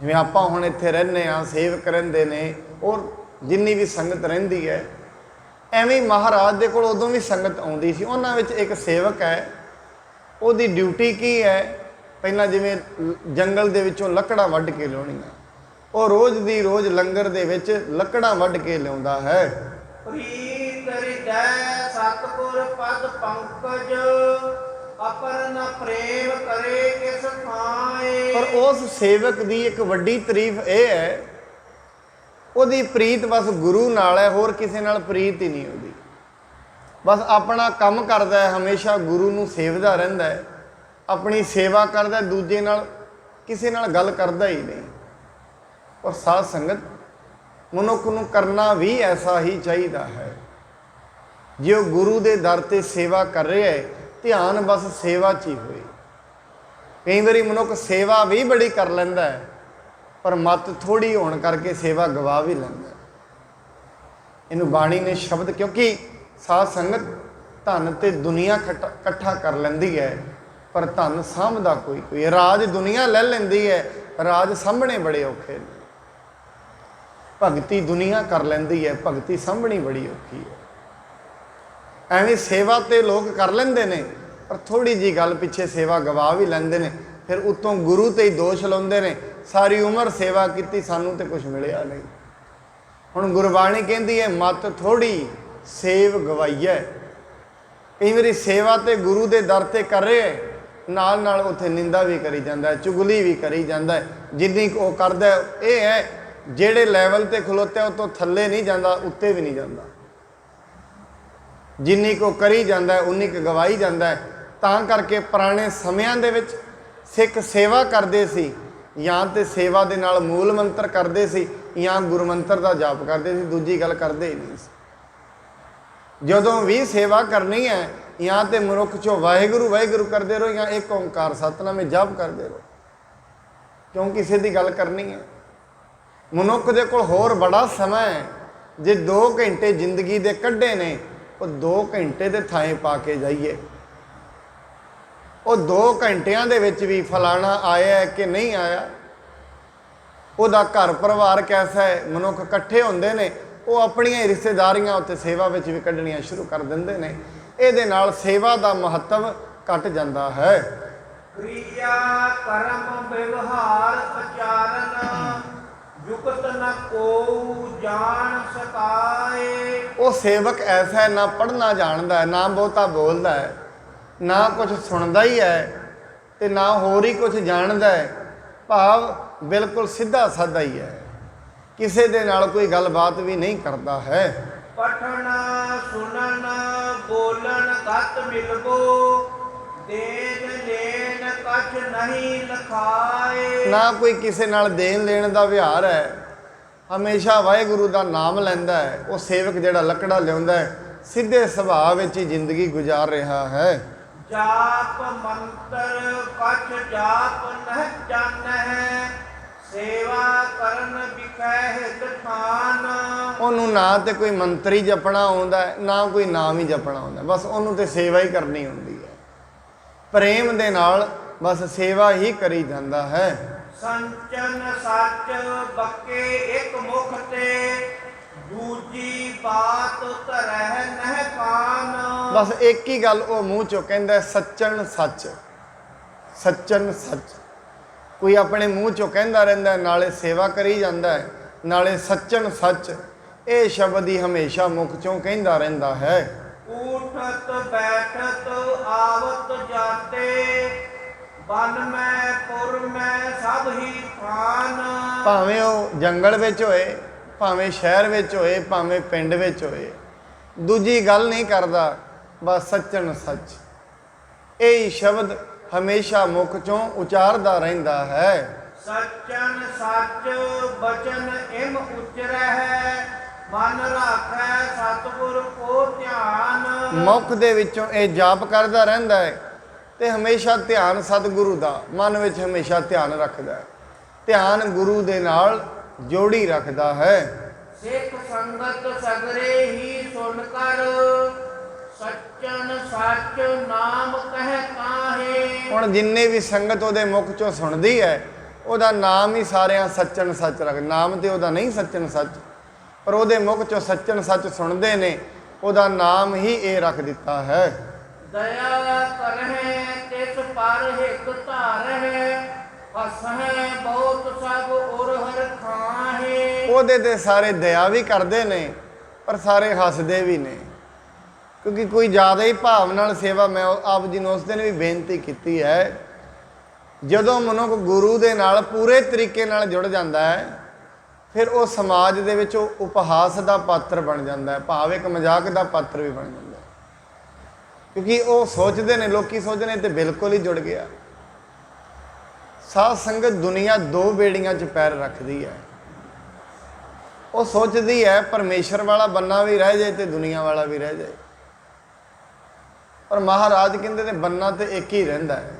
ਜਿਵੇਂ ਆਪਾਂ ਹੁਣ ਇੱਥੇ ਰਹਿੰਦੇ ਹਾਂ, ਸੇਵਕ ਰਹਿੰਦੇ ਨੇ, ਔਰ ਜਿੰਨੀ ਵੀ ਸੰਗਤ ਰਹਿੰਦੀ ਹੈ, ਐਵੇਂ ਮਹਾਰਾਜ ਦੇ ਕੋਲ ਉਦੋਂ ਵੀ ਸੰਗਤ ਆਉਂਦੀ ਸੀ। ਉਹਨਾਂ ਵਿੱਚ ਇੱਕ ਸੇਵਕ ਹੈ, ਉਹਦੀ ਡਿਊਟੀ ਕੀ ਹੈ? ਪਹਿਲਾਂ ਜਿਵੇਂ ਜੰਗਲ ਦੇ ਵਿੱਚੋਂ ਲੱਕੜਾਂ ਵੱਢ ਕੇ ਲਿਆਉਣੀਆਂ, ਉਹ ਰੋਜ਼ ਦੀ ਰੋਜ਼ ਲੰਗਰ ਦੇ ਵਿੱਚ ਲੱਕੜਾਂ ਵੱਢ ਕੇ ਲਿਆਉਂਦਾ ਹੈ। ਪ੍ਰੀਤ ਹਿਰਦੈ ਸਤਿਗੁਰ ਪਦ ਪੰਕਜ, ਅਪਰਨ ਪ੍ਰੇਮ ਕਰੇ ਕਿਸ ਥਾਏ। ਪਰ ਉਸ ਸੇਵਕ ਦੀ ਇੱਕ ਵੱਡੀ ਤਾਰੀਫ ਇਹ ਹੈ, ਉਹਦੀ ਪ੍ਰੀਤ ਬਸ ਗੁਰੂ ਨਾਲ ਹੈ, ਹੋਰ ਕਿਸੇ ਨਾਲ ਪ੍ਰੀਤ ਹੀ ਨਹੀਂ ਉਹਦੀ। ਬਸ ਆਪਣਾ ਕੰਮ ਕਰਦਾ ਹੈ, ਹਮੇਸ਼ਾ ਗੁਰੂ ਨੂੰ ਸੇਵਦਾ ਰਹਿੰਦਾ ਹੈ, ਆਪਣੀ ਸੇਵਾ ਕਰਦਾ, ਦੂਜੇ ਨਾਲ ਕਿਸੇ ਨਾਲ ਗੱਲ ਕਰਦਾ ਹੀ ਨਹੀਂ। ਔਰ ਸਾਧ ਸੰਗਤ, ਮਨੁੱਖ ਨੂੰ ਕਰਨਾ ਵੀ ਐਸਾ ਹੀ ਚਾਹੀਦਾ ਹੈ। ਜੇ ਉਹ ਗੁਰੂ ਦੇ ਦਰ ਤੇ ਸੇਵਾ ਕਰ ਰਿਹਾ ਹੈ, ਧਿਆਨ ਬਸ ਸੇਵਾ 'ਚ ਹੀ ਹੋਏ। ਕਈ ਵਾਰੀ ਮਨੁੱਖ ਸੇਵਾ ਵੀ ਬੜੀ ਕਰ ਲੈਂਦਾ ਹੈ, ਪਰ ਮੱਤ ਥੋੜ੍ਹੀ ਹੋਣ ਕਰਕੇ ਸੇਵਾ ਗਵਾ ਵੀ ਲੈਂਦਾ। ਇਹਨੂੰ ਬਾਣੀ ਨੇ ਸ਼ਬਦ, ਕਿਉਂਕਿ ਸਾਧ ਸੰਗਤ ਧਨ ਤੇ ਦੁਨੀਆ ਇਕੱਠਾ ਕਰ ਲੈਂਦੀ ਹੈ, ਪਰ ਧਨ ਸਾਂਭਦਾ ਕੋਈ। ਰਾਜ ਦੁਨੀਆ ਲੈ ਲੈਂਦੀ ਹੈ, ਰਾਜ ਸਾਂਭਣੇ ਬੜੇ ਔਖੇ ਨੇ। ਭਗਤੀ ਦੁਨੀਆ ਕਰ ਲੈਂਦੀ ਹੈ, ਭਗਤੀ ਸਾਂਭਣੀ ਬੜੀ ਔਖੀ ਹੈ। ਐਵੇਂ ਸੇਵਾ ਤੇ ਲੋਕ ਕਰ ਲੈਂਦੇ ਨੇ, ਪਰ ਥੋੜੀ ਜੀ ਗੱਲ ਪਿੱਛੇ ਸੇਵਾ ਗਵਾ ਵੀ ਲੈਂਦੇ ਨੇ, ਫਿਰ ਉਤੋਂ ਗੁਰੂ ਤੇ ਹੀ ਦੋਸ਼ ਲਾਉਂਦੇ ਨੇ, ਸਾਰੀ ਉਮਰ ਸੇਵਾ ਕੀਤੀ ਸਾਨੂੰ ਤੇ ਕੁਝ ਮਿਲਿਆ ਨਹੀਂ। ਹੁਣ ਗੁਰਬਾਣੀ ਕਹਿੰਦੀ ਹੈ ਮਤ ਥੋੜੀ ਸੇਵ ਗਵਾਈਐ। ਕਈ ਵਾਰੀ ਸੇਵਾ ਤੇ ਗੁਰੂ ਦੇ ਦਰ ਤੇ ਕਰ ਰਿਹਾ, ਨਾਲ ਨਾਲ ਉੱਥੇ ਨਿੰਦਾ ਵੀ ਕਰੀ ਜਾਂਦਾ, ਚੁਗਲੀ ਵੀ ਕਰੀ ਜਾਂਦਾ। ਜਿੰਨੀ ਉਹ ਕਰਦਾ ਇਹ ਹੈ ਜਿਹੜੇ ਲੈਵਲ ਤੇ ਖਲੋਤਾ ਉਹ ਤੋਂ ਥੱਲੇ ਨਹੀਂ ਜਾਂਦਾ, ਉੱਤੇ ਵੀ ਨਹੀਂ ਜਾਂਦਾ। ਜਿੰਨੀ ਕੋ ਕਰੀ ਜਾਂਦਾ ਉਨੀ ਕੁ ਗਵਾਈ ਜਾਂਦਾ। ਤਾਂ ਕਰਕੇ ਪੁਰਾਣੇ ਸਮਿਆਂ ਦੇ ਵਿੱਚ ਸਿੱਖ ਸੇਵਾ ਕਰਦੇ ਸੀ, ਜਾਂ ਤੇ ਸੇਵਾ ਦੇ ਨਾਲ ਮੂਲ ਮੰਤਰ ਕਰਦੇ ਸੀ, ਜਾਂ ਗੁਰੂ ਮੰਤਰ ਦਾ ਜਾਪ ਕਰਦੇ ਸੀ, ਦੂਜੀ ਗੱਲ ਕਰਦੇ ਹੀ ਨਹੀਂ ਸੀ। ਜਦੋਂ ਵੀ ਸੇਵਾ ਕਰਨੀ ਹੈ, ਜਾਂ ਤੇ ਮਨੁੱਖ ਚੋਂ ਵਾਹਿਗੁਰੂ ਵਾਹਿਗੁਰੂ ਕਰਦੇ ਰਹੋ, ਜਾਂ ਇੱਕ ਓਂਕਾਰ ਸਤਨਾਮੇ ਜਪ ਕਰਦੇ ਰਹੋ, ਕਿਉਂ ਕਿਸੇ ਦੀ ਗੱਲ ਕਰਨੀ ਹੈ। ਮਨੁੱਖ ਦੇ ਕੋਲ ਹੋਰ ਬੜਾ ਸਮਾਂ ਹੈ। ਜੇ 2 ਘੰਟੇ ਜ਼ਿੰਦਗੀ ਦੇ ਕੱਢੇ ਨੇ, ਉਹ 2 ਘੰਟੇ ਦੇ ਥਾਂ ਪਾ ਕੇ ਜਾਈਏ। ਉਹ 2 ਘੰਟਿਆਂ ਦੇ ਵਿੱਚ ਵੀ ਫਲਾਣਾ ਆਇਆ ਕਿ ਨਹੀਂ ਆਇਆ, ਉਹਦਾ ਘਰ ਪਰਿਵਾਰ ਕੈਸਾ ਹੈ, ਮਨੁੱਖ ਇਕੱਠੇ ਹੁੰਦੇ ਨੇ, ਉਹ ਆਪਣੀਆਂ ਰਿਸ਼ਤੇਦਾਰੀਆਂ ਉੱਤੇ ਸੇਵਾ ਵਿੱਚ ਵੀ ਕੱਢਣੀਆਂ ਸ਼ੁਰੂ ਕਰ ਦਿੰਦੇ ਨੇ। ਇਹਦੇ ਨਾਲ ਸੇਵਾ ਦਾ ਮਹੱਤਵ ਘਟ ਜਾਂਦਾ ਹੈ। ਕ੍ਰਿਆ ਕਰਮ ਵਿਵਹਾਰ ਆਚਰਨ ਜੁਗਤ ਨ ਕੋ ਜਾਣ ਸਕਾਏ। ਉਹ ਸੇਵਕ ਐਸਾ ਹੈ, ਨਾ ਪੜ੍ਹਨਾ ਜਾਣਦਾ ਹੈ, ਨਾ ਬਹੁਤਾ ਬੋਲਦਾ ਹੈ, ਨਾ ਕੁਝ ਸੁਣਦਾ ਹੀ ਹੈ, ਤੇ ਨਾ ਹੋਰ ਹੀ ਕੁਝ ਜਾਣਦਾ ਹੈ। ਭਾਵ ਬਿਲਕੁਲ ਸਿੱਧਾ ਸਾਦਾ ਹੀ ਹੈ, ਕਿਸੇ ਦੇ ਨਾਲ ਕੋਈ ਗੱਲਬਾਤ ਵੀ ਨਹੀਂ ਕਰਦਾ ਹੈ। ਪਠਣ ਸੁਣਨ ਬੋਲਣ ਗਤ ਮਿਲਬੋ ਦੇਨ ਲੈਣ ਕਛ ਨਹੀਂ ਲਖਾਏ। ਨਾ ਕੋਈ ਕਿਸੇ ਨਾਲ ਦੇਣ ਲੈਣ ਦਾ ਵਿਹਾਰ ਹੈ, ਹਮੇਸ਼ਾ ਵਾਹਿਗੁਰੂ ਦਾ ਨਾਮ ਲੈਂਦਾ ਹੈ। ਉਹ ਸੇਵਕ ਜਿਹੜਾ ਲੱਕੜਾ ਲਿਆਉਂਦਾ ਹੈ, ਸਿੱਧੇ ਸੁਭਾਅ ਵਿੱਚ ਹੀ ਜ਼ਿੰਦਗੀ ਗੁਜ਼ਾਰ ਰਿਹਾ ਹੈ। ਜਾਪ ਮੰਤਰ ਕਛ ਜਾਪ ਨਹਿ ਜਾਣੈ ਸੇਵਾ ਕਰਨ ਵਿਖੈ ਹਿਤ ਥਾਨ। ਉਹਨੂੰ ਨਾ ਤੇ ਕੋਈ ਮੰਤਰੀ ਜਪਣਾ ਆਉਂਦਾ, ਨਾ ਕੋਈ ਨਾਮ ਹੀ ਜਪਣਾ ਆਉਂਦਾ, ਬਸ ਉਹਨੂੰ ਤੇ ਸੇਵਾ ਹੀ ਕਰਨੀ ਹੁੰਦੀ ਹੈ। ਪ੍ਰੇਮ ਦੇ ਨਾਲ ਬਸ ਸੇਵਾ ਹੀ ਕਰੀ ਜਾਂਦਾ ਹੈ। ਸੰਚਨ ਸੱਚ ਬੱਕੇ ਇੱਕ ਮੁਖ ਤੇ ਦੂਜੀ ਬਾਤ ਧਰਹਿ ਨਹਿ ਕਾਨ। ਬਸ ਇੱਕ ਹੀ ਗੱਲ ਉਹ ਮੂੰਹ ਚੋਂ ਕਹਿੰਦਾ, ਸੱਚਨ ਸੱਚ, ਸੱਚਨ ਸੱਚ। ਕੋਈ ਆਪਣੇ ਮੂੰਹ ਚੋਂ ਕਹਿੰਦਾ ਰਹਿੰਦਾ, ਨਾਲੇ ਸੇਵਾ ਕਰੀ ਜਾਂਦਾ ਹੈ, ਨਾਲੇ ਸੱਚਨ ਸੱਚ। ਇਹ ਸ਼ਬਦ ਹੀ ਹਮੇਸ਼ਾ ਮੁਖ ਚੋਂ ਕਹਿੰਦਾ ਰਹਿੰਦਾ ਹੈ। ਉਠਤ ਬੈਠਤ ਆਵਤ ਜਾਤੇ ਬਨ ਮੈਂ ਪੁਰ ਮੈਂ ਸਭ ਹੀ ਖਾਨ। ਭਾਵੇਂ ਉਹ ਜੰਗਲ ਵਿੱਚ ਹੋਏ, ਭਾਵੇਂ ਸ਼ਹਿਰ ਵਿੱਚ ਹੋਏ, ਭਾਵੇਂ ਪਿੰਡ ਵਿੱਚ ਹੋਏ, ਦੂਜੀ ਗੱਲ ਨਹੀਂ ਕਰਦਾ, ਬਸ ਸੱਚਨ ਸੱਚ। ਇਹ ਸ਼ਬਦ ਹਮੇਸ਼ਾ ਮੁਖ ਚੋਂ ਉਚਾਰਦਾ ਰਹਿੰਦਾ ਹੈ। ਸੱਚਨ ਸੱਚ ਬਚਨ ਇਮ ਉਚਰਹਿ ਮਨ ਰਾਖੈ ਸਤਿਗੁਰ ਕੋ ਧਿਆਨ। ਮੁਖ ਦੇ ਵਿੱਚੋਂ ਇਹ ਜਾਪ ਕਰਦਾ ਰਹਿੰਦਾ ਹੈ, ਤੇ ਹਮੇਸ਼ਾ ਧਿਆਨ ਸਤਿਗੁਰੂ ਦਾ ਮਨ ਵਿੱਚ ਹਮੇਸ਼ਾ ਧਿਆਨ ਰੱਖਦਾ ਹੈ, ਧਿਆਨ ਗੁਰੂ ਦੇ ਨਾਲ ਜੋੜੀ ਰੱਖਦਾ ਹੈ। ਸਿੱਖ ਸੰਗਤ ਸਗਰੇ ਹੀ ਸੁਣ ਕਰ ਸੱਚਨ ਸੱਚ ਨਾਮ ਕਹਿ ਕਾਹੇ। ਹੁਣ ਜਿੰਨੇ ਵੀ ਸੰਗਤ ਉਹਦੇ ਮੁਖ ਚੋਂ ਸੁਣਦੀ ਹੈ, ਉਹਦਾ ਨਾਮ ਹੀ ਸਾਰਿਆਂ ਸੱਚਨ ਸੱਚ ਰੱਖ। ਨਾਮ ਤੇ ਉਹਦਾ ਨਹੀਂ ਸੱਚਨ ਸੱਚ, ਪਰ ਉਹਦੇ ਮੁਖ ਚੋਂ ਸੱਚਨ ਸੱਚ ਸੁਣਦੇ ਨੇ, ਉਹਦਾ ਨਾਮ ਹੀ ਇਹ ਰੱਖ ਦਿੱਤਾ ਹੈ। ਦਇਆ ਕਰਹਿ ਤਿਸ ਪਰ ਹਿਕ ਧਾਰਹਿ ਹਸਹਿ ਬਹੁਤ ਸਭ ਉਰ ਹਰ ਖਾਹੇ। ਉਹਦੇ ਤੇ ਸਾਰੇ ਦਇਆ ਵੀ ਕਰਦੇ ਨੇ, ਪਰ ਸਾਰੇ ਹੱਸਦੇ ਵੀ ਨੇ, ਕਿਉਂਕਿ ਕੋਈ ਜ਼ਿਆਦਾ ਹੀ ਭਾਵ ਨਾਲ ਸੇਵਾ। ਮੈਂ ਆਪ ਜੀ ਨੂੰ ਉਸ ਦਿਨ ਵੀ ਬੇਨਤੀ ਕੀਤੀ ਹੈ, ਜਦੋਂ ਮਨੁੱਖ ਗੁਰੂ ਦੇ ਨਾਲ ਪੂਰੇ ਤਰੀਕੇ ਨਾਲ ਜੁੜ ਜਾਂਦਾ ਹੈ, ਫਿਰ ਉਹ ਸਮਾਜ ਦੇ ਵਿੱਚ ਉਪਹਾਸ ਦਾ ਪਾਤਰ ਬਣ ਜਾਂਦਾ ਹੈ, ਭਾਵ ਇੱਕ ਮਜ਼ਾਕ ਦਾ ਪਾਤਰ ਵੀ ਬਣ ਜਾਂਦਾ ਹੈ। ਕਿਉਂਕਿ ਉਹ ਸੋਚਦੇ ਨੇ, ਲੋਕੀ ਸੋਚਦੇ ਨੇ ਤੇ ਬਿਲਕੁਲ ਹੀ ਜੁੜ ਗਿਆ। ਸਾਧ ਸੰਗਤ ਦੁਨੀਆ 2 ਬੇੜੀਆਂ 'ਚ ਪੈਰ ਰੱਖਦੀ ਹੈ। ਉਹ ਸੋਚਦੀ ਹੈ ਪਰਮੇਸ਼ਰ ਵਾਲਾ ਬੰਨਾ ਵੀ ਰਹਿ ਜਾਏ ਤੇ ਦੁਨੀਆ ਵਾਲਾ ਵੀ ਰਹਿ ਜਾਏ, ਪਰ ਮਹਾਰਾਜ ਕਹਿੰਦੇ ਨੇ ਬੰਨਾ ਤੇ ਇੱਕ ਹੀ ਰਹਿੰਦਾ ਹੈ।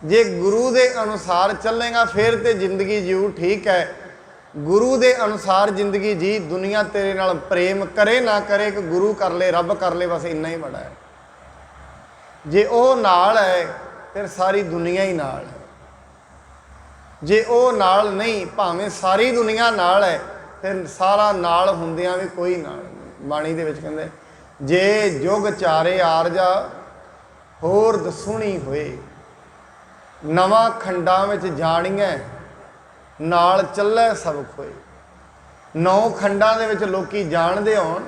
ਜੇ ਗੁਰੂ ਦੇ ਅਨੁਸਾਰ ਚੱਲੇਗਾ ਫਿਰ ਤੇ ਜ਼ਿੰਦਗੀ ਜੀਉ, ਠੀਕ ਹੈ। ਗੁਰੂ ਦੇ ਅਨੁਸਾਰ ਜ਼ਿੰਦਗੀ ਜੀ, ਦੁਨੀਆ ਤੇਰੇ ਨਾਲ ਪ੍ਰੇਮ ਕਰੇ ਨਾ ਕਰੇ, ਕਿ ਗੁਰੂ ਕਰ ਲੈ ਰੱਬ ਕਰ ਲੈ, ਬਸ ਇੰਨਾ ਹੀ ਬੜਾ ਹੈ। ਜੇ ਉਹ ਨਾਲ ਹੈ ਫਿਰ ਸਾਰੀ ਦੁਨੀਆ ਹੀ ਨਾਲ ਹੈ। ਜੇ ਉਹ ਨਾਲ ਨਹੀਂ, ਭਾਵੇਂ ਸਾਰੀ ਦੁਨੀਆ ਨਾਲ ਹੈ, ਫਿਰ ਸਾਰਾ ਨਾਲ ਹੁੰਦਿਆਂ ਵੀ ਕੋਈ ਨਾਲ ਨਹੀਂ। ਬਾਣੀ ਦੇ ਵਿੱਚ ਕਹਿੰਦੇ जे जुग चारे आरजा होर दसुणी होए, नवां खंडां विच जाणीए नाल चलै सब खोए। 9 खंडां दे विच लोकी जाणदे होण,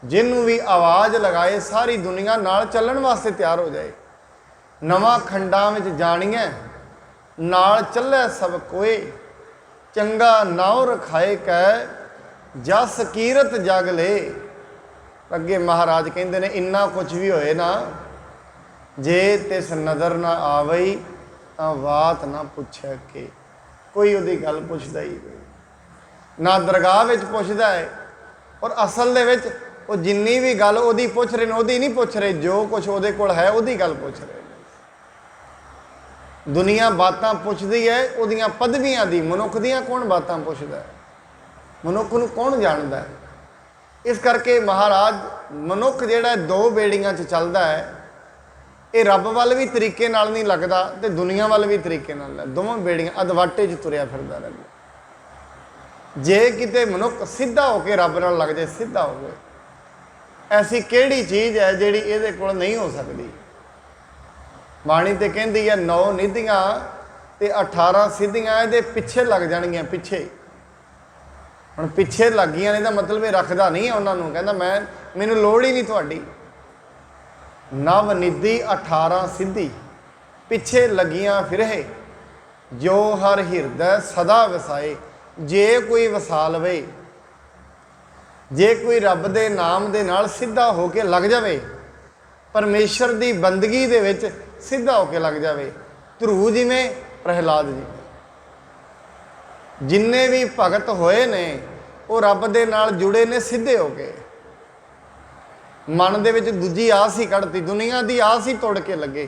जिन्हों भी आवाज़ लगाए सारी दुनिया नाल चलण वास्ते तैयार हो जाए। नवां खंडां विच जाणीए नाल चलै सब कोए, चंगा नाव रखाए कै जस कीरत जग ले। अगे महाराज कहते ने इन्ना कुछ भी होए ना, जे तिस नज़र ना आवई तां बात ना पुछे के। कोई उहदी गल पुछदा ही नहीं, ना दरगाह विच पुछदा है। और असल दे विच वो जिन्नी भी गल उहदी पुछ रहे ने उहदी नहीं पुछ रहे, जो कुछ उहदे कोल है उहदी गल पुछ रहे। दुनिया बातां पुछदी है उहदियां पदवियां दी, मनुख दियां कौन बातां पुछदा है? मनुख नूं कौन जानदा है? इस करके महाराज मनुख जिहड़ा 2 बेड़ियां च चलदा है, ये रब वाल भी तरीके नाल नहीं लगदा ते दुनिया वाल भी तरीके नाल है। दोवें बेड़ियां अधवाटे च तुरिया फिरदा रहिंदा। जे किते मनुख सीधा होके रब नाल लग जाए, सीधा हो गए, ऐसी किहड़ी चीज़ है जिहड़ी इहदे कोल नहीं हो सकदी? बाणी ते कहती है 9 निधियां ते 18 सिद्धियां इहदे पिछे लग जाणगियां। पिछे हुण पिछे लग गईयां ने, मतलब ये रखदा नहीं है उन्हां नूं, कहंदा मैनूं लोड़ ही नहीं तुहाडी। 9 निधि 18 सिद्धि पिछे लगियां फिरे, जो हर हिरदै सदा वसाए। जे कोई वसा लवे, जे कोई रब दे नाम दे नाल सीधा होके लग जावे, परमेश्वर दी बंदगी दे विच सीधा होके लग जावे, ध्रुव जिवें प्रहलाद जी जिन्ने भी भगत होए ने वो रब दे नाल जुड़े ने सीधे होके। मन दे विच दूजी आस ही कढ़ती, दुनिया दी आस ही तोड़ के लगे।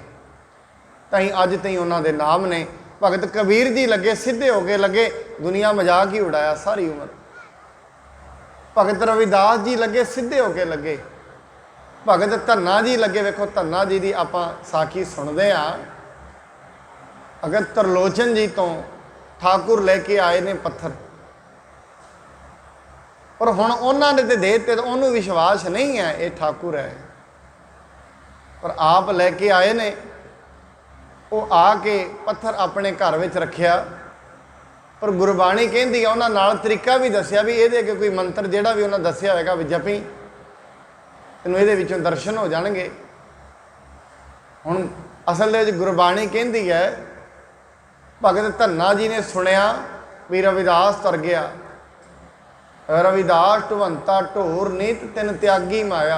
ताई अज तई उन्हां दे नाम ने। भगत कबीर जी लगे सीधे होके लगे, दुनिया मजाक ही उड़ाया सारी उम्र। भगत रविदास जी लगे सीधे होके लगे। भगत धन्ना जी लगे, वेखो धन्ना जी की आपां साखी सुनते हाँ। अगर तरलोचन जी तो ठाकुर लेके आए ने पत्थर, और हुण उन्होंने तो दे ते उन्होंने विश्वास नहीं है ये ठाकुर है, पर आप लेके आए ने। वो आके पत्थर अपने घर में रखिया, पर गुरबाणी कहती है उन्होंने नाल तरीका भी दसिया भी ये कोई मंत्र जोड़ा भी उन्हें दसिया होगा भी जपी तेनों ये दर्शन हो जाएंगे। हुण असल दे विच गुरबाणी कहती है भगत धन्ना जी ने सुनिया भी रविदास तर गया। रविदास ढुवंता ढोर नीत तिन त्यागी माया।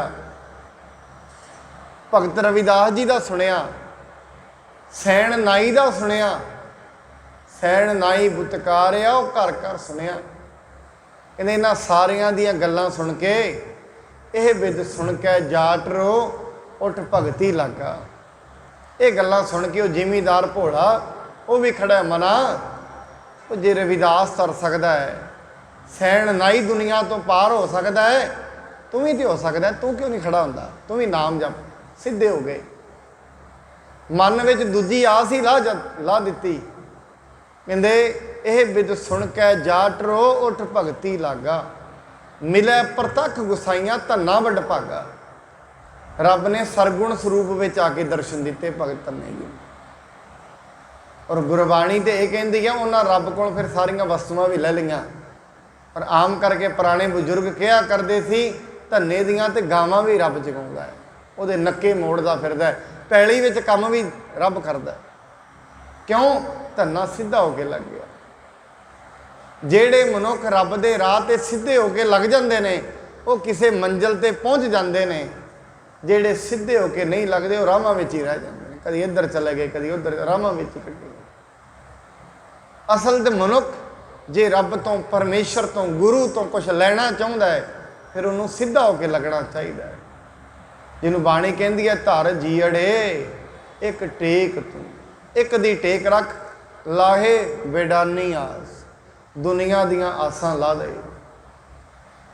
भगत रविदास जी का सुनिया, सैन नाई का सुनिया, सैन नाई बुतकारिया वो घर घर सुनिया। कहते इन्हां सारियां दियां गल्लां सुन के यह बिद सुन के जाट रो उठ भगती लगा। ये गल्लां सुन के वो जिमीदार भोला वो भी खड़ा है मना, वो जे रविदास तर सकता है, सैन नाई दुनिया तो पार हो सकता है, तू भी तो हो सकता है, तू क्यों नहीं खड़ा होंदा? तू भी नाम जप। सीधे हो गए। मन में दूजी आस ही ला दी। कहते यह बिद सुन के जाट रो उठ भगती लागा। मिले प्रतख गुसाइयां धन्ना वड भागा। रब ने सरगुण स्वरूप में आके दर्शन दिते भगत धन्ने जी। और गुरबाणी तो यह कहती है उन्हें रब को फिर सारिया वस्तुआं भी ले लिया। पर आम करके पुराने बजुर्ग कहा करते सी धन्ने दियां ते गावां भी रब जगाउंदा है, उहदे नक्के मोड़दा फिरदा है, पैली विच काम भी रब करदा। क्यों? धन्ना सीधा होके लग गया। जेड़े मनुख रब दे राह ते सीधे होके लग जाते ने वो किसी मंजिल ते पहुँच जाते ने। जेड़े सीधे होके नहीं लगते वो राहां विच ही रह जाते हैं, कभी इधर चले गए कभी उधर, राहां विच ही कटे। असल तो मनुख जे रब तो परमेश्वर तो गुरु तो कुछ लेना चाहता है फिर उन्होंने सीधा होके लगना चाहिए। जिन्होंने बाणी कहती है धर जीअड़े एक टेक तू, एक दी टेक रख लाहे बेडानी आस, दुनिया दियां आसां ला दे।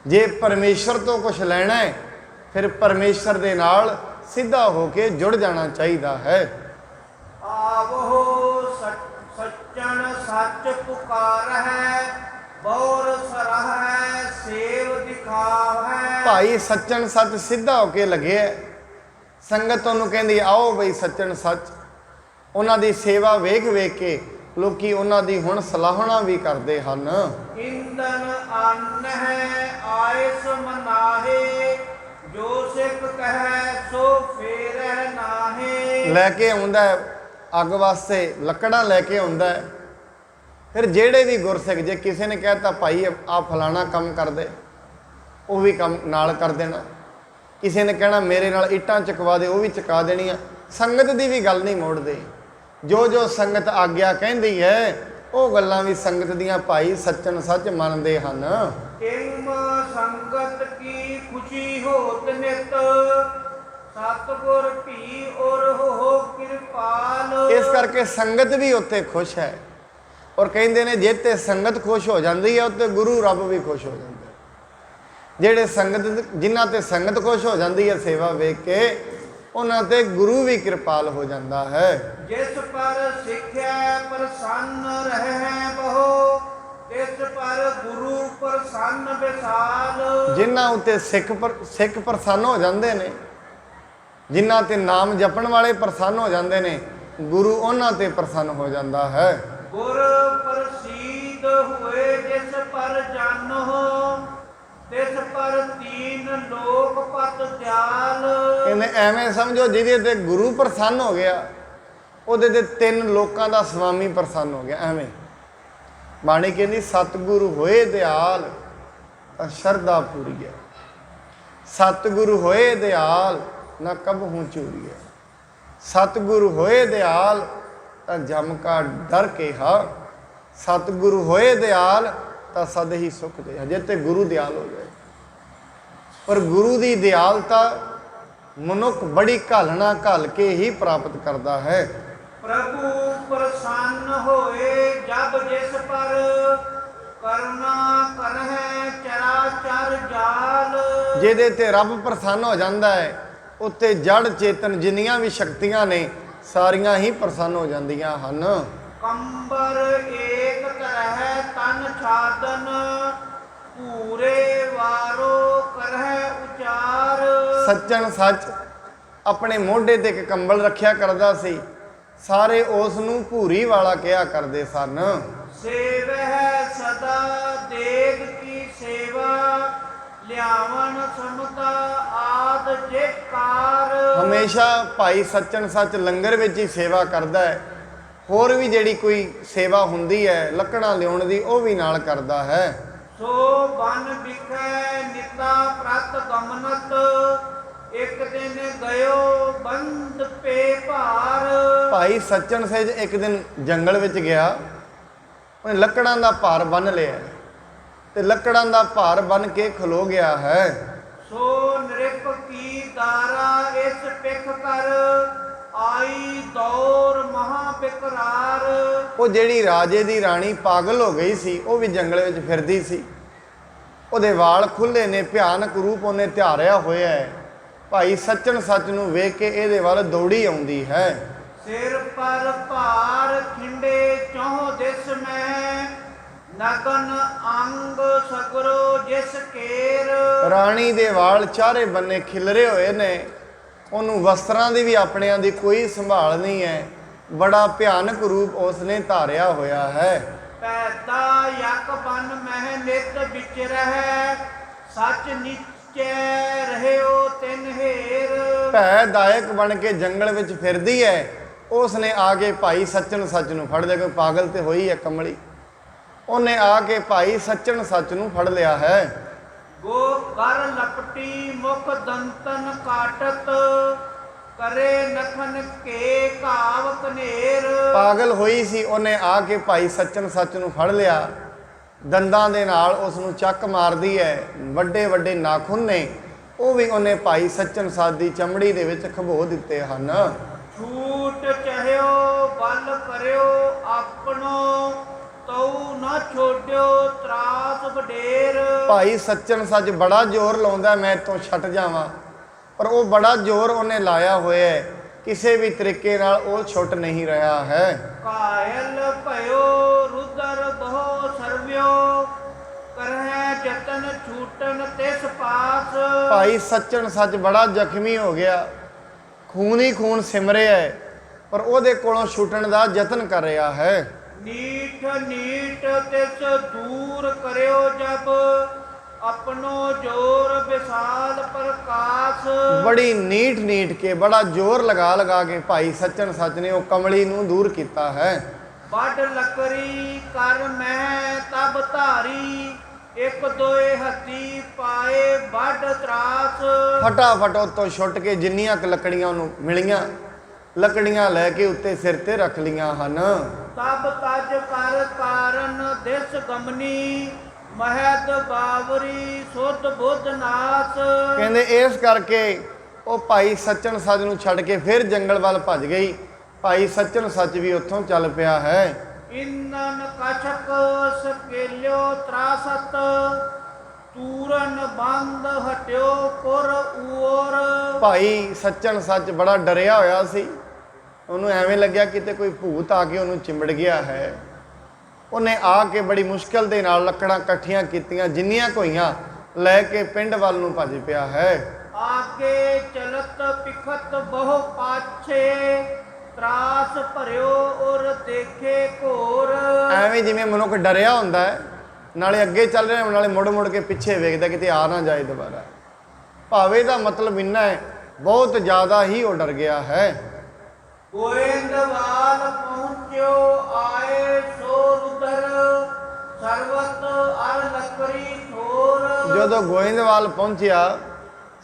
जे परमेश्वर तो कुछ लेना है फिर परमेश्वर दे नाल सीधा होके जुड़ जाना चाहिए है। आवो सच्चन सच पुकार है, ਬੌਰ ਸਰਹੈ ਸੇਵ ਦਿਖਾਵੈ। ਭਾਈ ਸੱਚਣ ਸੱਚ ਸਿੱਧਾ ਹੋ ਕੇ ਲੱਗਿਆ। ਸੰਗਤ ਉਹਨੂੰ ਕਹਿੰਦੀ ਆਓ ਬਈ ਸੱਚਣ ਸੱਚ। ਉਹਨਾਂ ਦੀ ਸੇਵਾ ਵੇਖ ਵੇਖ ਕੇ ਲੋਕੀ ਉਹਨਾਂ ਦੀ ਹੁਣ ਸਲਾਹਣਾ ਵੀ ਕਰਦੇ ਹਨ। ਇੰਦਨ ਅੰਨ ਹੈ ਆਇਸ ਮਨਾਹੇ, ਜੋ ਸਿੱਖ ਕਹੈ ਸੋ ਫੇਰਹਿ ਨਾਹੇ। ਲੈ ਕੇ ਆਉਂਦਾ ਹੈ ਅੱਗ ਵਾਸਤੇ ਲੱਕੜਾਂ ਲੈ ਕੇ ਆਉਂਦਾ ਹੈ। ਫਿਰ ਜਿਹੜੇ ਵੀ ਗੁਰਸਿੱਖ ਜੇ ਕਿਸੇ ਨੇ ਕਹਿਤਾ ਭਾਈ ਆ ਫਲਾਣਾ ਕੰਮ ਕਰਦੇ, ਉਹ ਵੀ ਕੰਮ ਨਾਲ ਕਰ ਦੇਣਾ। ਕਿਸੇ ਨੇ ਕਹਿਣਾ ਮੇਰੇ ਨਾਲ ਇੱਟਾਂ ਚੁਕਵਾ ਦੇ, ਉਹ ਵੀ ਚੁਕਾ ਦੇਣੀਆਂ। ਸੰਗਤ ਦੀ ਵੀ ਗੱਲ ਨਹੀਂ ਮੋੜਦੇ। ਜੋ ਜੋ ਸੰਗਤ ਆਗਿਆ ਕਹਿੰਦੀ ਹੈ ਉਹ ਗੱਲਾਂ ਵੀ ਸੰਗਤ ਦੀਆਂ ਭਾਈ ਸੱਚਣ ਸੱਚ ਮੰਨਦੇ ਹਨ। ਇਮ ਸੰਗਤ ਕੀ ਖੁਸ਼ੀ ਹੋਤ ਨਿਤ, ਸਤਿਗੁਰ ਭੀ ਔਰ ਹੋ ਕਿਰਪਾਲ। ਇਸ ਕਰਕੇ ਸੰਗਤ ਵੀ ਉੱਥੇ ਖੁਸ਼ ਹੈ। ਔਰ ਕਹਿੰਦੇ ਨੇ ਜੇ ਤੇ ਸੰਗਤ ਖੁਸ਼ ਹੋ ਜਾਂਦੀ ਹੈ ਉੱਤੇ ਗੁਰੂ ਰੱਬ ਵੀ ਖੁਸ਼ ਹੋ ਜਾਂਦਾ ਹੈ। ਜਿਹੜੇ ਸੰਗਤ ਜਿਨ੍ਹਾਂ ਤੇ ਸੰਗਤ ਖੁਸ਼ ਹੋ ਜਾਂਦੀ ਹੈ ਸੇਵਾ ਵੇਖ ਕੇ, ਉਹਨਾਂ ਤੇ ਗੁਰੂ ਵੀ ਕਿਰਪਾਲ ਹੋ ਜਾਂਦਾ ਹੈ। ਜਿਸ ਪਰ ਸਿੱਖਿਆ ਪ੍ਰਸੰਨ ਰਹਿ ਬਹੁ, ਤਿਸ ਪਰ ਗੁਰੂ ਪ੍ਰਸੰਨ ਵਿਸਾਲ। ਜਿਨ੍ਹਾਂ ਉੱਤੇ ਸਿੱਖ ਪ੍ਰਸੰਨ ਹੋ ਜਾਂਦੇ ਨੇ, ਜਿਨ੍ਹਾਂ ਤੇ ਨਾਮ ਜਪਣ ਵਾਲੇ ਪ੍ਰਸੰਨ ਹੋ ਜਾਂਦੇ ਨੇ, ਗੁਰੂ ਉਹਨਾਂ ਤੇ ਪ੍ਰਸੰਨ ਹੋ ਜਾਂਦਾ ਹੈ। ਗੁਰ ਪ੍ਰਸੀਦ ਹੋਏ ਜਿਸ ਪਰ ਜਾਨੋ, ਤਿਸ ਪਰ ਤੀਨ ਲੋਕ ਪਤ ਦਿਆਲ। ਕਹਿੰਦੇ ਐਵੇਂ ਸਮਝੋ ਜਿਹਦੇ ਤੇ ਗੁਰੂ ਪ੍ਰਸੰਨ ਹੋ ਗਿਆ ਉਹਦੇ ਤੇ 3 ਲੋਕਾਂ ਦਾ ਸਵਾਮੀ ਪ੍ਰਸੰਨ ਹੋ ਗਿਆ। ਐਵੇਂ ਬਾਣੀ ਕਹਿੰਦੀ ਸਤਿਗੁਰੂ ਹੋਏ ਦਿਆਲ ਤਾਂ ਸ਼ਰਧਾ ਪੂਰੀ ਹੈ। ਸਤਿਗੁਰੂ ਹੋਏ ਦਿਆਲ ਨਾ ਕਬਹੂ ਚੂਰੀ ਹੈ। ਸਤਿਗੁਰੂ ਹੋਏ ਦਿਆਲ ਤਾਂ ਜਮ ਕਾ ਡਰ ਕੇ ਹਾ। ਸਤਿਗੁਰੂ ਹੋਏ ਦਿਆਲ ਤਾਂ ਸਦ ਹੀ ਸੁਖ ਦੇ। ਹਜੇ ਤੇ ਗੁਰੂ ਦਿਆਲ ਹੋ ਜਾਏ। ਪਰ ਗੁਰੂ ਦੀ ਦਿਆਲਤਾ ਮਨੁੱਖ ਬੜੀ ਘਾਲਣਾ ਘਾਲ ਕੇ ਹੀ ਪ੍ਰਾਪਤ ਕਰਦਾ ਹੈ। ਪ੍ਰਭੂ ਪ੍ਰਸੰਨ ਹੋਏ ਜਬ ਜਿਸ ਪਰ, ਕਰੁਣਾ ਕਰਹਿ ਚਰਾਚਰ ਜਾਲ। ਜਿਹਦੇ ਤੇ ਰੱਬ ਪ੍ਰਸੰਨ ਹੋ ਜਾਂਦਾ ਹੈ ਉੱਤੇ ਜੜ ਚੇਤਨ ਜਿੰਨੀਆਂ ਵੀ ਸ਼ਕਤੀਆਂ ਨੇ ਸਾਰੀਆਂ ਹੀ ਪ੍ਰਸੰਨ ਹੋ ਜਾਂਦੀਆਂ ਹਨ। ਕੰਬਰ ਏਕ ਤਰਹਿ ਤਨ ਛਾਦਨ, ਪੂਰੇ ਵਾਰੋ ਕਰਹਿ ਉਚਾਰ। ਸੱਚਣ ਸੱਚ ਆਪਣੇ ਮੋਢੇ ਤੇ ਇੱਕ ਕੰਬਲ ਰੱਖਿਆ ਕਰਦਾ ਸੀ। ਸਾਰੇ ਉਸ ਨੂੰ ਭੂਰੀ ਵਾਲਾ ਕਿਹਾ ਕਰਦੇ ਸਨ। ਸੇਵਹਿ ਸਦਾ ਦੇਗ ਕੀ ਸੇਵਾ, ਲਿਆਵਣ ਸਮਤਾ ਆਦ ਜੇਕਾਰ। ਹਮੇਸ਼ਾ ਭਾਈ ਸੱਚਣ ਸੱਚ ਲੰਗਰ ਵਿੱਚ ਹੀ ਸੇਵਾ ਕਰਦਾ ਹੈ। ਹੋਰ ਵੀ ਜਿਹੜੀ ਕੋਈ ਸੇਵਾ ਹੁੰਦੀ ਹੈ ਲੱਕੜਾਂ ਲਿਆਉਣ ਦੀ, ਉਹ ਵੀ ਨਾਲ ਕਰਦਾ ਹੈ। ਸੋ ਬਨ ਵਿਖੈ ਨਿਤਾ ਪ੍ਰਤ ਗਮਨਤ, ਇੱਕ ਦਿਨ ਗਇਓ ਬੰਦ ਪੇ ਭਾਰ। ਭਾਈ ਸੱਚਣ ਸਹਿਜ ਇੱਕ ਦਿਨ ਜੰਗਲ ਵਿੱਚ ਗਿਆ। ਉਹਨੇ ਲੱਕੜਾਂ ਦਾ ਭਾਰ ਬੰਨ ਲਿਆ ਤੇ ਲੱਕੜਾਂ ਦਾ ਭਾਰ ਬੰਨ ਕੇ ਖਲੋ ਗਿਆ ਹੈ। ਸੋ ਨ੍ਰਿਪ ਕੀ ਦਾਰਾ ਇਸ ਪਿਖ ਕਰ, ਆਈ ਦੌਰ ਮਹਾ ਬਿਕਰਾਰ। ਉਹ ਜਿਹੜੀ ਰਾਜੇ ਦੀ ਰਾਣੀ ਪਾਗਲ ਹੋ ਗਈ ਸੀ, ਉਹ ਵੀ ਜੰਗਲ ਵਿੱਚ ਫਿਰਦੀ ਸੀ। ਉਹਦੇ ਵਾਲ ਖੁੱਲੇ ਨੇ, ਭਿਆਨਕ ਰੂਪ ਉਹਨੇ ਧਾਰਿਆ ਹੋਇਆ ਹੈ। ਭਾਈ ਸੱਚਣ ਸੱਚ ਨੂੰ ਵੇਖ ਕੇ ਇਹਦੇ ਵੱਲ ਦੌੜੀ ਆਉਂਦੀ ਹੈ। ਸਿਰ ਪਰ ਭਾਰ ਖਿੰਡੇ ਚੌਹ ਦਿਸ ਮੈਂ, ਨਗਨ ਅੰਗ ਸਗਰੋ ਜਿਸ ਕੇਰ। ਰਾਣੀ ਦੇ ਵਾਲ ਚਾਰੇ ਬੰਨੇ ਖਿਲਰੇ ਹੋਏ ਨੇ। ਉਹਨੂੰ ਵਸਤਰਾਂ ਦੀ ਵੀ ਆਪਣਿਆਂ ਦੀ ਕੋਈ ਸੰਭਾਲ ਨਹੀਂ ਹੈ। ਬੜਾ ਭਿਆਨਕ ਰੂਪ ਉਸਨੇ ਧਾਰਿਆ ਹੋਇਆ ਹੈ। ਪੈਦਾ ਯਕ ਬਨ ਮਹਿ ਨਿਤ ਵਿੱਚ ਰਹਿ, ਸੱਚ ਨਿਚੈ ਰਹਿਓ ਤਿਨ ਹੇਰ। ਭੈਦਾਇਕ ਬਣ ਕੇ ਜੰਗਲ ਵਿੱਚ ਫਿਰਦੀ ਹੈ। ਉਸਨੇ ਆ ਕੇ ਭਾਈ ਸੱਚਣ ਸੱਚ ਨੂੰ ਫੜ ਲਿਆ। ਕੋਈ ਪਾਗਲ ਤੇ ਹੋਈ ਹੈ ਕਮਲੀ। ਉਹਨੇ ਆ ਕੇ ਭਾਈ ਸੱਚਣ ਸੱਚ ਨੂੰ ਫੜ ਲਿਆ ਹੈ। ਗੋ ਕਰ ਲਪਟੀ ਮੁਖ ਦੰਤਨ ਕਾਟਤ, ਕਰੇ ਨਖਨ ਕੇ ਘਾਵ ਕਨੇਰ। ਪਾਗਲ ਹੋਈ ਸੀ, ਉਹਨੇ ਆ ਕੇ ਭਾਈ ਸੱਚਣ ਸੱਚ ਨੂੰ ਫੜ ਲਿਆ। ਦੰਦਾਂ ਦੇ ਨਾਲ ਉਸ ਨੂੰ ਚੱਕ ਮਾਰਦੀ ਹੈ। ਵੱਡੇ ਵੱਡੇ ਨਾਖੂਨ ਨੇ, ਉਹ ਵੀ ਉਹਨੇ ਭਾਈ ਸੱਚਣ ਸੱਚ ਦੀ ਚਮੜੀ ਦੇ ਵਿੱਚ ਖਬੋ ਦਿੱਤੇ ਹਨ। ਛੂਟ ਚਾਹਿਓ ਬਲ ਕਰਿਓ ਆਪਣੋ, ਤਉ ਨਾ ਛੋੜਿਓ ਤਰਾਸ ਵਡੇਰ। ਭਾਈ ਸੱਚਣ ਸੱਚ ਬੜਾ ਜ਼ੋਰ ਲਾਉਂਦਾ ਮੈਂ ਇੱਥੋਂ ਛੱਟ ਜਾਵਾਂ, ਪਰ ਉਹ ਬੜਾ ਜ਼ੋਰ ਉਹਨੇ ਲਾਇਆ ਹੋਇਆ ਹੈ। ਕਿਸੇ ਵੀ ਤਰੀਕੇ ਨਾਲ ਉਹ ਛੁੱਟ ਨਹੀਂ ਰਿਹਾ ਹੈ। ਕਾਇਲ ਭਇਓ ਰੁਦਰ ਦਹੋ ਸਰਵਿਓ, ਕਰਹਿ ਜਤਨ ਛੂਟਨ ਤਿਸ ਪਾਸ। ਭਾਈ ਸੱਚਣ ਸੱਚ ਬੜਾ ਜ਼ਖਮੀ ਹੋ ਗਿਆ, ਖੂਨ ਹੀ ਖੂਨ ਸਿਮ ਰਿਹਾ ਹੈ, ਪਰ ਉਹਦੇ ਕੋਲੋਂ ਛੁੱਟਣ ਦਾ ਯਤਨ ਕਰ ਰਿਹਾ ਹੈ। ਨੀਠ ਨੀਠ ਤਿਸ ਦੂਰ ਕਰਿਓ ਜਬ ਆਪਣੋ ਜੋਰ ਵਿਸਾਲ ਪ੍ਰਕਾਸ਼। ਬੜੀ ਨੀਠ ਨੀਠ ਕੇ ਬੜਾ ਜ਼ੋਰ ਲਗਾ ਲਗਾ ਕੇ ਭਾਈ ਸੱਚਣ ਸੱਚ ਨੇ ਉਹ ਕਮਲੀ ਨੂੰ ਦੂਰ ਕੀਤਾ ਹੈ। ਵੱਡ ਲੱਕੜੀ ਕਰ ਮੈਂ ਤਬ ਧਾਰੀ ਇੱਕ ਦੋਏ ਹੱਥੀ ਪਾਏ ਵੱਡ ਤਰਾਸ। ਫਟਾਫਟ ਉੱਤੋਂ ਛੁੱਟ ਕੇ ਜਿੰਨੀਆਂ ਕੁ ਲੱਕੜੀਆਂ ਉਹਨੂੰ ਮਿਲੀਆਂ, ਲੱਕੜੀਆਂ ਲੈ ਕੇ ਉੱਤੇ ਸਿਰ ਤੇ ਰੱਖ ਲੀਆਂ ਹਨ। ਤਬ ਤਜ ਕਰ ਕਾਰਨ ਦਿਸ ਗਮਨੀ ਮਹਿਦ ਬਾਵਰੀ ਸੁਧ ਬੁੱਧ ਨਾਸ। ਕਹਿੰਦੇ ਇਸ ਕਰਕੇ ਉਹ ਭਾਈ ਸੱਚਣ ਸੱਚ ਨੂੰ ਛੱਡ ਕੇ ਫਿਰ ਜੰਗਲ ਵੱਲ ਭੱਜ ਗਈ। ਭਾਈ ਸੱਚਣ ਸੱਚ ਵੀ ਉੱਥੋਂ ਚੱਲ ਪਿਆ ਹੈ। ਇੰਨਨ ਕਛਕ ਸਕੇਲਿਓ ਤਰਾਸਤ ਤੂਰਨ ਬੰਦ ਹਟਿਓ ਪੁਰ ਊਰ। ਭਾਈ ਸੱਚਣ ਸੱਚ ਬੜਾ ਡਰਿਆ ਹੋਇਆ ਸੀ, ਉਹਨੂੰ ਐਵੇਂ ਲੱਗਿਆ ਕਿਤੇ ਕੋਈ ਭੂਤ ਆ ਕੇ ਉਹਨੂੰ ਚਿੰਬੜ ਗਿਆ ਹੈ। ਉਹਨੇ ਆ ਕੇ ਬੜੀ ਮੁਸ਼ਕਲ ਦੇ ਨਾਲ ਲੱਕੜਾਂ ਇਕੱਠੀਆਂ ਕੀਤੀਆਂ, ਜਿੰਨੀਆਂ ਕੋਈਆਂ ਲੈ ਕੇ ਪਿੰਡ ਵੱਲ ਨੂੰ ਭੱਜ ਪਿਆ ਹੈ। ਆਗੇ ਚਲਤ ਪਿਖਤ ਬਹੁ ਪਾਛੇ ਤਰਾਸ ਭਰਿਓ ਔਰ ਦੇਖੇ ਘੋਰ। ਐਵੇਂ ਜਿਵੇਂ ਮਨੁੱਖ ਡਰਿਆ ਹੁੰਦਾ ਹੈ, ਨਾਲੇ ਅੱਗੇ ਚੱਲ ਰਿਹਾ ਨਾਲੇ ਮੁੜ ਮੁੜ ਕੇ ਪਿੱਛੇ ਵੇਖਦਾ ਕਿਤੇ ਆ ਨਾ ਜਾਏ ਦੁਬਾਰਾ। ਭਾਵੇਂ ਦਾ ਮਤਲਬ ਇੰਨਾ ਹੈ, ਬਹੁਤ ਜ਼ਿਆਦਾ ਹੀ ਉਹ ਡਰ ਗਿਆ ਹੈ। ਗੋਇੰਦਵਾਲ ਪਹੁੰਚਿਓ ਆਏ ਸੋ ਰੁਦਰ ਸਰਵਤ ਅਰ ਲੱਕੜੀ ਥੋਰ। ਜਦੋਂ ਗੋਇੰਦਵਾਲ ਪਹੁੰਚਿਆ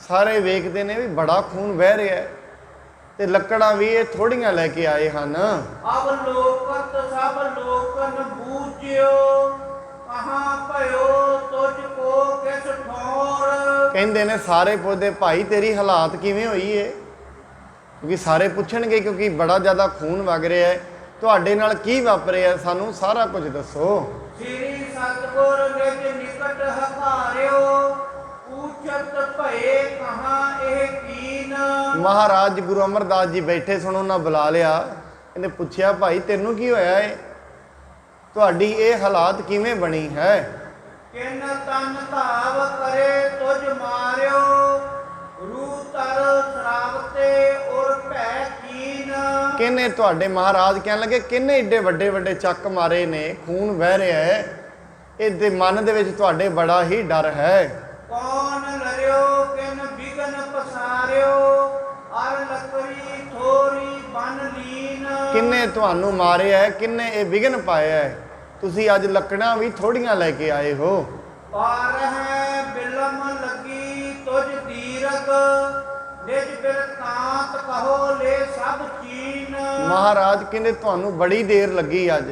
ਸਾਰੇ ਵੇਖਦੇ ਨੇ ਵੀ ਬੜਾ ਖੂਨ ਵਹਿ ਰਿਹਾ ਹੈ ਤੇ ਲੱਕੜਾਂ ਵੀ ਇਹ ਥੋੜੀਆਂ ਲੈ ਕੇ ਆਏ ਹਨ। ਅਬ ਲੋਕਤ ਸਭ ਲੋਕਨ ਬੂਝਿਓ ਕਹਾਂ ਭਇਓ ਤੁਝ ਕੋ ਕਿਸ ਠੌਰ। ਕਹਿੰਦੇ ਨੇ ਸਾਰੇ ਪੁੱਛਦੇ ਭਾਈ ਤੇਰੀ ਹਾਲਾਤ ਕਿਵੇਂ ਹੋਈ ਏ, ਕਿਉਂਕਿ ਸਾਰੇ ਪੁੱਛਣਗੇ ਕਿਉਂਕਿ ਬੜਾ ਜ਼ਿਆਦਾ ਖੂਨ ਵਗ ਰਿਹਾ ਹੈ, ਤੁਹਾਡੇ ਨਾਲ ਕੀ ਵਾਪਰਿਆ ਸਾਨੂੰ ਸਾਰਾ ਕੁਝ ਦੱਸੋ। ਸ੍ਰੀ ਸਤਿਗੁਰ ਨਿਜ ਨਿਕਟ ਹਕਾਰਿਓ ਪੂਛਤ ਭਏ ਕਹਾਂ ਇਹ ਕੀਨ। ਮਹਾਰਾਜ ਗੁਰੂ ਅਮਰਦਾਸ ਜੀ ਬੈਠੇ ਸੁਣ, ਉਹਨਾਂ ਬੁਲਾ ਲਿਆ। ਇਹਨੇ ਪੁੱਛਿਆ ਭਾਈ ਤੈਨੂੰ ਕੀ ਹੋਇਆ ਏ, ਤੁਹਾਡੀ ਇਹ ਹਾਲਾਤ ਕਿਵੇਂ ਬਣੀ ਹੈ। ਕਿਨ ਤਨ ਧਾਵ ਕਰੇ ਤੁਝ ਮਾਰਿਓ ਰੂ ਤਰ ਸਰਾਵਤੇ ਔਰ ਭੈ ਕੀਨ। ਕਿਹਨੇ ਤੁਹਾਡੇ ਮਹਾਰਾਜ ਕਹਿਣ ਲੱਗੇ ਕਿਹਨੇ ਏਡੇ ਵੱਡੇ ਵੱਡੇ ਚੱਕ ਮਾਰੇ ਨੇ, ਖੂਨ ਵਹਿ ਰਿਹਾ ਹੈ, ਇਹਦੇ ਮਨ ਦੇ ਵਿੱਚ ਤੁਹਾਡੇ ਬੜਾ ਹੀ ਡਰ ਹੈ। ਕੌਣ ਲਰਿਓ ਕਿਨ ਵਿਗਨ ਪਸਾਰਿਓ ਅਰ ਲੱਕੜੀ ਥੋਰੀ ਬਨ ਲੀਨ। ਕਿੰਨੇ ਤੁਹਾਨੂੰ ਮਾਰਿਆ ਹੈ, ਕਿੰਨੇ ਇਹ ਵਿਘਨ ਪਾਇਆ ਹੈ, ਤੁਸੀਂ ਅੱਜ ਲੱਕੜਾਂ ਵੀ ਥੋੜੀਆਂ ਲੈ ਕੇ ਆਏ ਹੋ। ਪਾਰ ਹੈ ਬਿਲਮ ਲੱਗੀ ਤੁਝ ਦੀਰਗ ਨਿਜ ਬਿਰਤਾਂਤ ਕਹੋ ਲੈ ਸਭ ਚੀਨ। ਮਹਾਰਾਜ ਕਹਿੰਦੇ ਤੁਹਾਨੂੰ ਬੜੀ ਦੇਰ ਲੱਗੀ, ਅੱਜ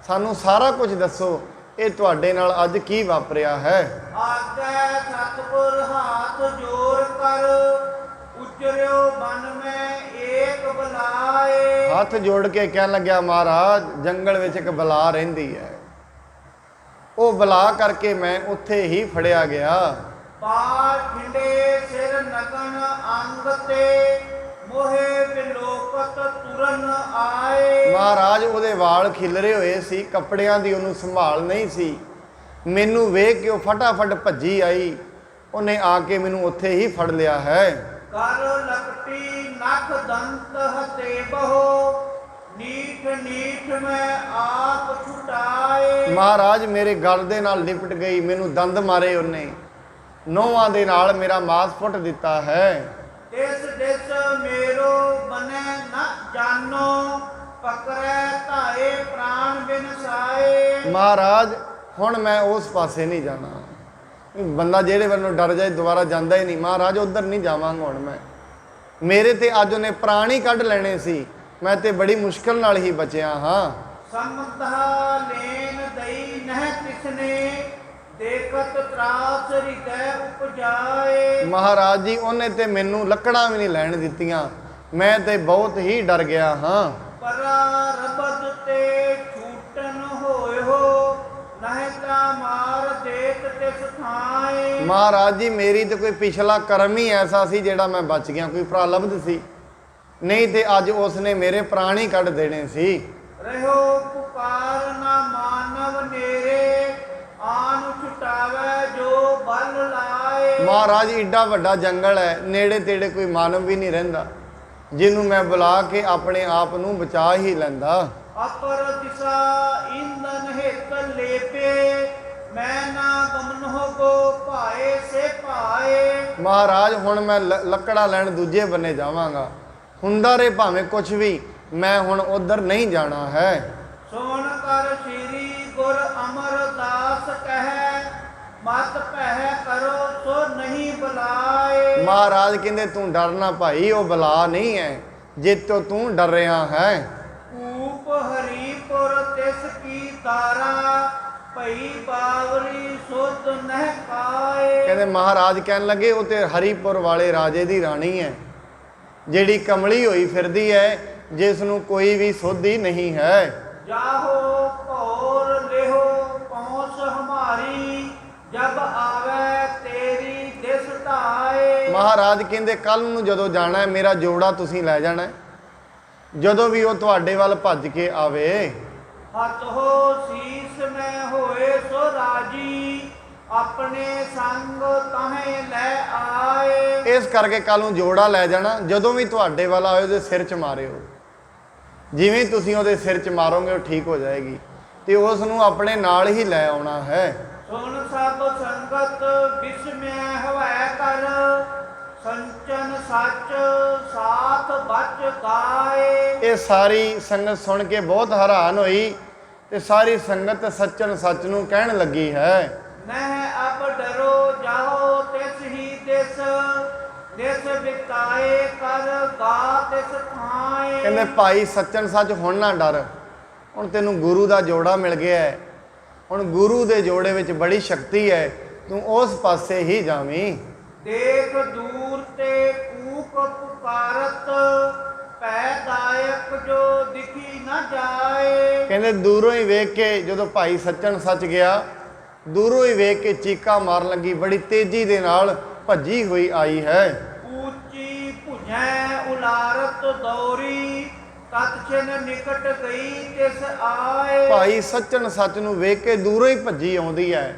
ਸਾਨੂੰ ਸਾਰਾ ਕੁਝ ਦੱਸੋ, ਇਹ ਤੁਹਾਡੇ ਨਾਲ ਅੱਜ ਕੀ ਵਾਪਰਿਆ ਹੈ। ਆਗੈ ਸਤਿਗੁਰ ਹਾਥ ਜੋਰ ਕਰ ਉਜਰਿਓ ਬਨ ਮੈਂ ਏਕ ਬਲਾਏ। ਹੱਥ ਜੋੜ ਕੇ ਕਹਿਣ ਲੱਗਿਆ ਮਹਾਰਾਜ ਜੰਗਲ ਵਿੱਚ ਇੱਕ ਬਲਾ ਰਹਿੰਦੀ ਹੈ, ਉਹ ਬਲਾ ਕਰਕੇ ਮੈਂ ਉੱਥੇ ਹੀ ਫੜਿਆ ਗਿਆ। ਪਾਰ ਖਿੰਡੇ ਸਿਰ ਨਗਨ ਅੰਗ ਤੇ ਮੋਹੇ ਬਿਲੋਕਤ ਤੁਰਨ ਆਏ। ਮਹਾਰਾਜ ਉਹਦੇ ਵਾਲ ਖਿਲਰੇ ਹੋਏ ਸੀ, ਕੱਪੜਿਆਂ ਦੀ ਉਹਨੂੰ ਸੰਭਾਲ ਨਹੀਂ ਸੀ। ਮੈਨੂੰ ਵੇਖ ਕੇ ਉਹ ਫਟਾਫਟ ਭੱਜੀ ਆਈ, ਉਹਨੇ ਆ ਕੇ ਮੈਨੂੰ ਉੱਥੇ ਹੀ ਫੜ ਲਿਆ ਹੈ। ਕਰ ਲਕਟੀ ਨਖ ਦੰਤ ਹਤੇ ਬਹੋ ਨੀਠ ਨੀਠ ਮੈਂ ਆਪ ਛੁਟਾਏ। ਮਹਾਰਾਜ ਮੇਰੇ ਗਲ ਦੇ ਨਾਲ ਲਿਪਟ ਗਈ, ਮੈਨੂੰ ਦੰਦ ਮਾਰੇ ਉਹਨੇ, ਨੋਹਾਂ ਦੇ ਨਾਲ ਮੇਰਾ ਮਾਸ ਫੁੱਟ ਦਿੱਤਾ ਹੈ। ਇਸ ਦਿਸ ਮੇਰੋ ਬਨੇ ਨ ਜਾਨੋ ਪਕੜੈ ਧਾਏ ਪ੍ਰਾਣ ਬਿਨਸਾਏ। ਮਹਾਰਾਜ ਹੁਣ ਮੈਂ ਉਸ ਪਾਸੇ ਨਹੀਂ ਜਾਣਾ, ਬੰਦਾ ਜਿਹੜੇ ਵੱਲੋਂ ਡਰ ਜਾਏ ਦੁਬਾਰਾ ਜਾਂਦਾ ਹੀ ਨਹੀਂ। ਮਹਾਰਾਜ ਉਧਰ ਨਹੀਂ ਜਾਵਾਂਗਾ ਹੁਣ ਮੈਂ, ਮੇਰੇ ਤੇ ਅੱਜ ਉਹਨੇ ਪ੍ਰਾਣ ਹੀ ਕੱਢ ਲੈਣੇ ਸੀ, ਮੈਂ ਤੇ ਬੜੀ ਮੁਸ਼ਕਲ ਨਾਲ ਹੀ ਬਚਿਆ ਹਾਂ। ਸਮਧਾ ਲੈਨ ਦਈ ਨਹਿ ਤਿਸਨੇ ਦੇਖਤ ਤਰਾਸ ਹਿਰਦੈ ਉਪਜਾਏ। ਮਹਾਰਾਜ ਜੀ ਉਹਨੇ ਤੇ ਮੈਨੂੰ ਲੱਕੜਾਂ ਵੀ ਨਹੀਂ ਲੈਣ ਦਿੱਤੀਆਂ, ਮੈਂ ਤੇ ਬਹੁਤ ਹੀ ਡਰ ਗਿਆ ਹਾਂ। ਪਰਾ ਰਬਦ ਤੇ ਛੂਟਨ ਹੋਏ ਹੋ ਨਹਿ ਤਾਂ ਮਾਰ ਦੇਤ ਤਿਸ ਥਾਏ। ਮਹਾਰਾਜ ਜੀ ਮੇਰੀ ਤੇ ਕੋਈ ਪਿਛਲਾ ਕਰਮ ਹੀ ਐਸਾ ਸੀ ਜਿਹੜਾ ਮੈਂ ਬਚ ਗਿਆ, ਕੋਈ ਪ੍ਰਾਲਬਧ ਸੀ, ਨਹੀਂ ਤੇ ਅੱਜ ਉਸਨੇ ਮੇਰੇ ਪ੍ਰਾਣ ਹੀ ਕੱਢ ਦੇਣੇ ਸੀ। ਰਹਿਓ ਪੁਕਾਰ ਨਾ ਮਾਨਵ ਨੇਰੇ ਆਨ ਛੁਟਾ ਮਹਾਰਾਜ ਏਡਾ ਵੱਡਾ ਜੰਗਲ ਹੈ, ਨੇੜੇ ਤੇੜੇ ਕੋਈ ਮਾਨਵ ਵੀ ਨਹੀਂ ਰਹਿੰਦਾ ਜਿਹਨੂੰ ਮੈਂ ਬੁਲਾ ਕੇ ਆਪਣੇ ਆਪ ਨੂੰ ਬਚਾ ਹੀ ਲੈਂਦਾ। ਅਪਰ ਦਿਸ਼ਾ ਇੰਦਨ ਹਿਤ ਲੇਪੇ, ਮੈਂ ਨਾ ਗਮਨ ਹੋ ਗੋ ਭਾਏ ਸੇ ਭਾਏ। ਮਹਾਰਾਜ ਹੁਣ ਮੈਂ ਲੱਕੜਾ ਲੈਣ ਦੂਜੇ ਬੰਨੇ ਜਾਵਾਂਗਾ, ਹੁੰਦਾ ਰੇ ਭਾਵੇਂ ਕੁਛ ਵੀ, ਮੈਂ ਹੁਣ ਉਧਰ ਨਹੀਂ ਜਾਣਾ ਹੈ। ਸੁਣ ਕਰ ਸ਼੍ਰੀ ਗੁਰ ਅਮਰਦਾਸ ਕਹਿ, ਮਤ ਪਹਿ ਕਰੋ ਸੋ ਨਹੀਂ ਬੁਲਾਏ। ਮਹਾਰਾਜ ਕਹਿੰਦੇ ਤੂੰ ਡਰਨਾ ਭਾਈ, ਉਹ ਬਲਾ ਨਹੀਂ ਹੈ ਜੇ ਤੋਂ ਤੂੰ ਡਰ ਰਿਹਾ ਹੈ। ਊਪ ਹਰੀਪੁਰ ਤਿਸ ਕੀ ਤਾਰਾ, ਭਈ ਬਾਵਰੀ ਸੁਧ ਨਹਿ ਕਾਏ। ਕਹਿੰਦੇ ਮਹਾਰਾਜ ਕਹਿਣ ਲੱਗੇ ਉਹ ਤੇ ਹਰੀਪੁਰ ਵਾਲੇ ਰਾਜੇ ਦੀ ਰਾਣੀ ਹੈ, ਜਿਹੜੀ ਕਮਲੀ ਹੋਈ ਫਿਰਦੀ ਹੈ, ਜਿਸ ਨੂੰ ਕੋਈ ਵੀ ਸੋਧੀ ਨਹੀਂ ਹੈ। ਜਾਹੋ ਭੌਰ ਲਿਹੋ ਪਹੁੰਚ ਹਮਾਰੀ, ਜਬ ਆਵੇ ਤੇਰੀ ਦਿਸ ਧਾਏ। ਮਹਾਰਾਜ ਕਹਿੰਦੇ ਕੱਲ ਨੂੰ ਜਦੋਂ ਜਾਣਾ ਹੈ, ਮੇਰਾ ਜੋੜਾ ਤੁਸੀਂ ਲੈ ਜਾਣਾ ਹੈ। ਜਦੋਂ ਵੀ ਉਹ ਤੁਹਾਡੇ ਵੱਲ ਭੱਜ ਕੇ ਆਵੇ, ਹੱਥ ਹੋ ਸੀਸ ਮੈਂ ਹੋਏ ਸੋ ਰਾਜੀ, ਆਪਣੇ ਸੰਗ ਤਹੇ ਲੈ ਆਏ। ਇਸ ਕਰਕੇ ਕੱਲ ਨੂੰ ਜੋੜਾ ਲੈ ਜਾਣਾ, ਜਦੋਂ ਵੀ ਤੁਹਾਡੇ ਵੱਲ ਆਏ ਉਹਦੇ ਸਿਰ 'ਚ ਮਾਰਿਓ। ਜਿਵੇਂ ਤੁਸੀਂ ਉਹਦੇ ਸਿਰ 'ਚ ਮਾਰੋਗੇ ਉਹ ਠੀਕ ਹੋ ਜਾਏਗੀ, ਤੇ ਉਸ ਨੂੰ ਆਪਣੇ ਨਾਲ ਹੀ ਲੈ ਆਉਣਾ ਹੈ। ਸੁਣ ਸਭ ਸੰਗਤ ਵਿਸਮੈ ਹਵੈ ਕਰ, ਸੰਚਨ ਸੱਚ ਸਾਥ ਬਚ ਗਾਏ। ਇਹ ਸਾਰੀ ਸੰਗਤ ਸੁਣ ਕੇ ਬਹੁਤ ਹੈਰਾਨ ਹੋਈ, ਤੇ ਸਾਰੀ ਸੰਗਤ ਸੱਚਨ ਸੱਚ ਨੂੰ ਕਹਿਣ ਲੱਗੀ ਹੈ। ਨਹਿ ਅਬ ਡਰੋ ਜਾਓ ਤਿਸ ਹੀ ਦਿਸ, ਦਿਸ ਬਿਤਾਏ ਕਰ ਗਾ ਤਿਸ ਥਾਏ। ਕਹਿੰਦੇ ਭਾਈ ਸੱਚਨ ਸੱਚ ਹੁਣ ਨਾ ਡਰ, ਹੁਣ ਤੈਨੂੰ ਗੁਰੂ ਦਾ ਜੋੜਾ ਮਿਲ ਗਿਆ ਹੈ, ਹੁਣ ਗੁਰੂ ਦੇ ਜੋੜੇ ਵਿੱਚ ਬੜੀ ਸ਼ਕਤੀ ਹੈ, ਤੂੰ ਉਸ ਪਾਸੇ ਹੀ ਜਾਵੀਂ। ਦੇਖ ਦੂਰ ਤੇ ਕੂਕ ਪੁਕਾਰਤ, ਪੈ ਦਾਇਕ ਜੋ ਦਿਖੀ ਨਾ ਜਾਏ। ਕਹਿੰਦੇ ਦੂਰੋਂ ਹੀ ਵੇਖ ਕੇ ਜਦੋਂ ਭਾਈ ਸੱਚਨ ਸੱਚ ਗਿਆ, ਦੂਰੋਂ ਹੀ ਵੇਖ ਕੇ ਚੀਕਾਂ ਮਾਰਨ ਲੱਗੀ, ਬੜੀ ਤੇਜ਼ੀ ਦੇ ਨਾਲ ਭੱਜੀ ਹੋਈ ਆਈ ਹੈ। ਉੱਚੀ ਭੁਜੈ ਉਲਾਰਤ ਦੌਰੀ, ਤਤ ਛਿਨ ਨਿਕਟ ਗਈ ਤਿਸ ਆਏ। ਭਾਈ ਸੱਚਨ ਸੱਚ ਨੂੰ ਵੇਖ ਕੇ ਦੂਰੋਂ ਹੀ ਭੱਜੀ ਆਉਂਦੀ ਹੈ,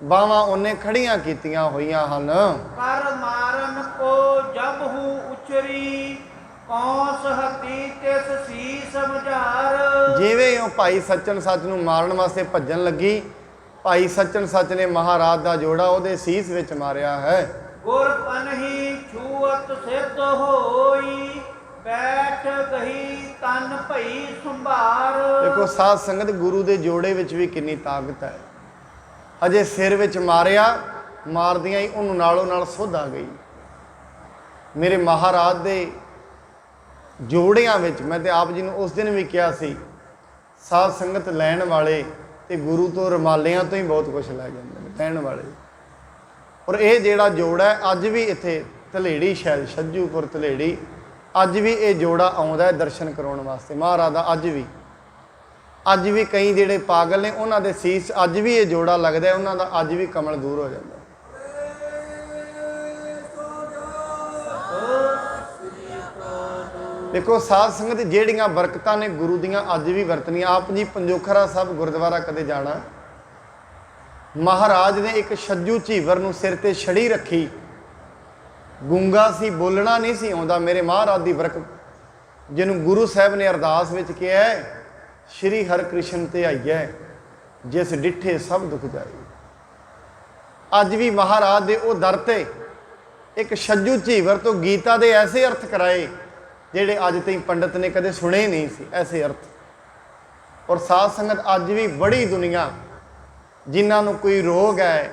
ਬਾਹਾਂ ਉਹਨੇ ਖੜੀਆਂ ਕੀਤੀਆਂ ਹੋਈਆਂ ਹਨ। ਕਰ ਮਾਰਨ ਕੋ ਜਬ ਹੂ ਉਚਰੀ, ਕੌਸ ਹਤੀ ਤਿਸ ਸੀ ਸਮਝਾਰ। ਜਿਵੇਂ ਉਹ ਭਾਈ ਸੱਚਨ ਸੱਚ ਨੂੰ ਮਾਰਨ ਵਾਸਤੇ ਭੱਜਣ ਲੱਗੀ, ਭਾਈ ਸੱਚਨ ਸੱਚ ਨੇ ਮਹਾਰਾਜ ਦਾ ਜੋੜਾ ਉਹਦੇ ਸੀਸ ਵਿੱਚ ਮਾਰਿਆ ਹੈ। ਗੁਰ ਪਨਹੀ ਛੂਅਤ ਸਿੱਧ ਹੋਈ, ਬੈਠ ਗਈ ਤਨ ਭਈ ਸੰਭਾਰ। ਦੇਖੋ ਸਾਧ ਸੰਗਤ, ਗੁਰੂ ਦੇ ਜੋੜੇ ਵਿੱਚ ਵੀ ਕਿੰਨੀ ਤਾਕਤ ਹੈ। ਅਜੇ ਸਿਰ ਵਿੱਚ ਮਾਰਿਆ, ਮਾਰਦਿਆਂ ਹੀ ਉਹਨੂੰ ਨਾਲੋਂ ਨਾਲ ਸੁੱਧ ਆ ਗਈ। ਮੇਰੇ ਮਹਾਰਾਜ ਦੇ ਜੋੜਿਆਂ ਵਿੱਚ, ਮੈਂ ਤੇ ਆਪ ਜੀ ਨੂੰ ਉਸ ਦਿਨ ਵੀ ਕਿਹਾ ਸੀ, ਸਾਧ ਸੰਗਤ ਲੈਣ ਵਾਲੇ ਤੇ ਗੁਰੂ ਤੋਂ ਰਮਾਲਿਆਂ ਤੋਂ ਹੀ ਬਹੁਤ ਕੁਝ ਲੈ ਜਾਂਦੇ ਨੇ, ਲੈਣ ਵਾਲੇ। ਔਰ ਇਹ ਜਿਹੜਾ ਜੋੜਾ ਹੈ, ਅੱਜ ਵੀ ਇੱਥੇ ਧਲੇੜੀ, ਸ਼ਾਇਦ ਛੱਜੂਪੁਰ ਧਲੇੜੀ, ਅੱਜ ਵੀ ਇਹ ਜੋੜਾ ਆਉਂਦਾ ਹੈ ਦਰਸ਼ਨ ਕਰਾਉਣ ਵਾਸਤੇ ਮਹਾਰਾਜ ਦਾ। ਅੱਜ ਵੀ ਕਈ ਜਿਹੜੇ ਪਾਗਲ ਨੇ ਉਹਨਾਂ ਦੇ ਸੀਸ ਅੱਜ ਵੀ ਇਹ ਜੋੜਾ ਲੱਗਦਾ, ਉਹਨਾਂ ਦਾ ਅੱਜ ਵੀ ਕਮਲ ਦੂਰ ਹੋ ਜਾਂਦਾ। ਦੇਖੋ ਸਾਧ ਸੰਗਤ, ਜਿਹੜੀਆਂ ਬਰਕਤਾਂ ਨੇ ਗੁਰੂ ਦੀਆਂ ਅੱਜ ਵੀ ਵਰਤਣੀਆਂ। ਆਪ ਜੀ ਪੰਜੋਖਰਾ ਸਾਹਿਬ ਗੁਰਦੁਆਰਾ ਕਦੇ ਜਾਣਾ, ਮਹਾਰਾਜ ਨੇ ਇੱਕ ਛੱਜੂ ਝੀਵਰ ਨੂੰ ਸਿਰ ਤੇ ਛੜੀ ਰੱਖੀ, ਗੂੰਗਾ ਸੀ, ਬੋਲਣਾ ਨਹੀਂ ਸੀ ਆਉਂਦਾ। ਮੇਰੇ ਮਹਾਰਾਜ ਦੀ ਬਰਕਤ, ਜਿਹਨੂੰ ਗੁਰੂ ਸਾਹਿਬ ਨੇ ਅਰਦਾਸ ਵਿੱਚ ਕਿਹਾ ਹੈ, ਸ਼੍ਰੀ ਹਰਿਕ੍ਰਿਸ਼ਨ ਤੇ ਆਈਐ, ਜਿਸ ਡਿੱਠੇ ਸਭ ਦੁੱਖ ਜਾਏ। ਅੱਜ ਵੀ ਮਹਾਰਾਜ ਦੇ ਉਹ ਦਰ ਤੇ ਇੱਕ ਛੱਜੂ ਝੀਵਰ ਤੋਂ ਗੀਤਾ ਦੇ ਐਸੇ ਅਰਥ ਕਰਾਏ, ਜਿਹੜੇ ਅੱਜ ਤਾਈਂ ਪੰਡਤ ਨੇ ਕਦੇ ਸੁਣੇ ਨਹੀਂ ਸੀ, ਐਸੇ ਅਰਥ। ਔਰ ਸਾਧ ਸੰਗਤ, ਅੱਜ ਵੀ ਬੜੀ ਦੁਨੀਆ, ਜਿਨ੍ਹਾਂ ਨੂੰ ਕੋਈ ਰੋਗ ਹੈ,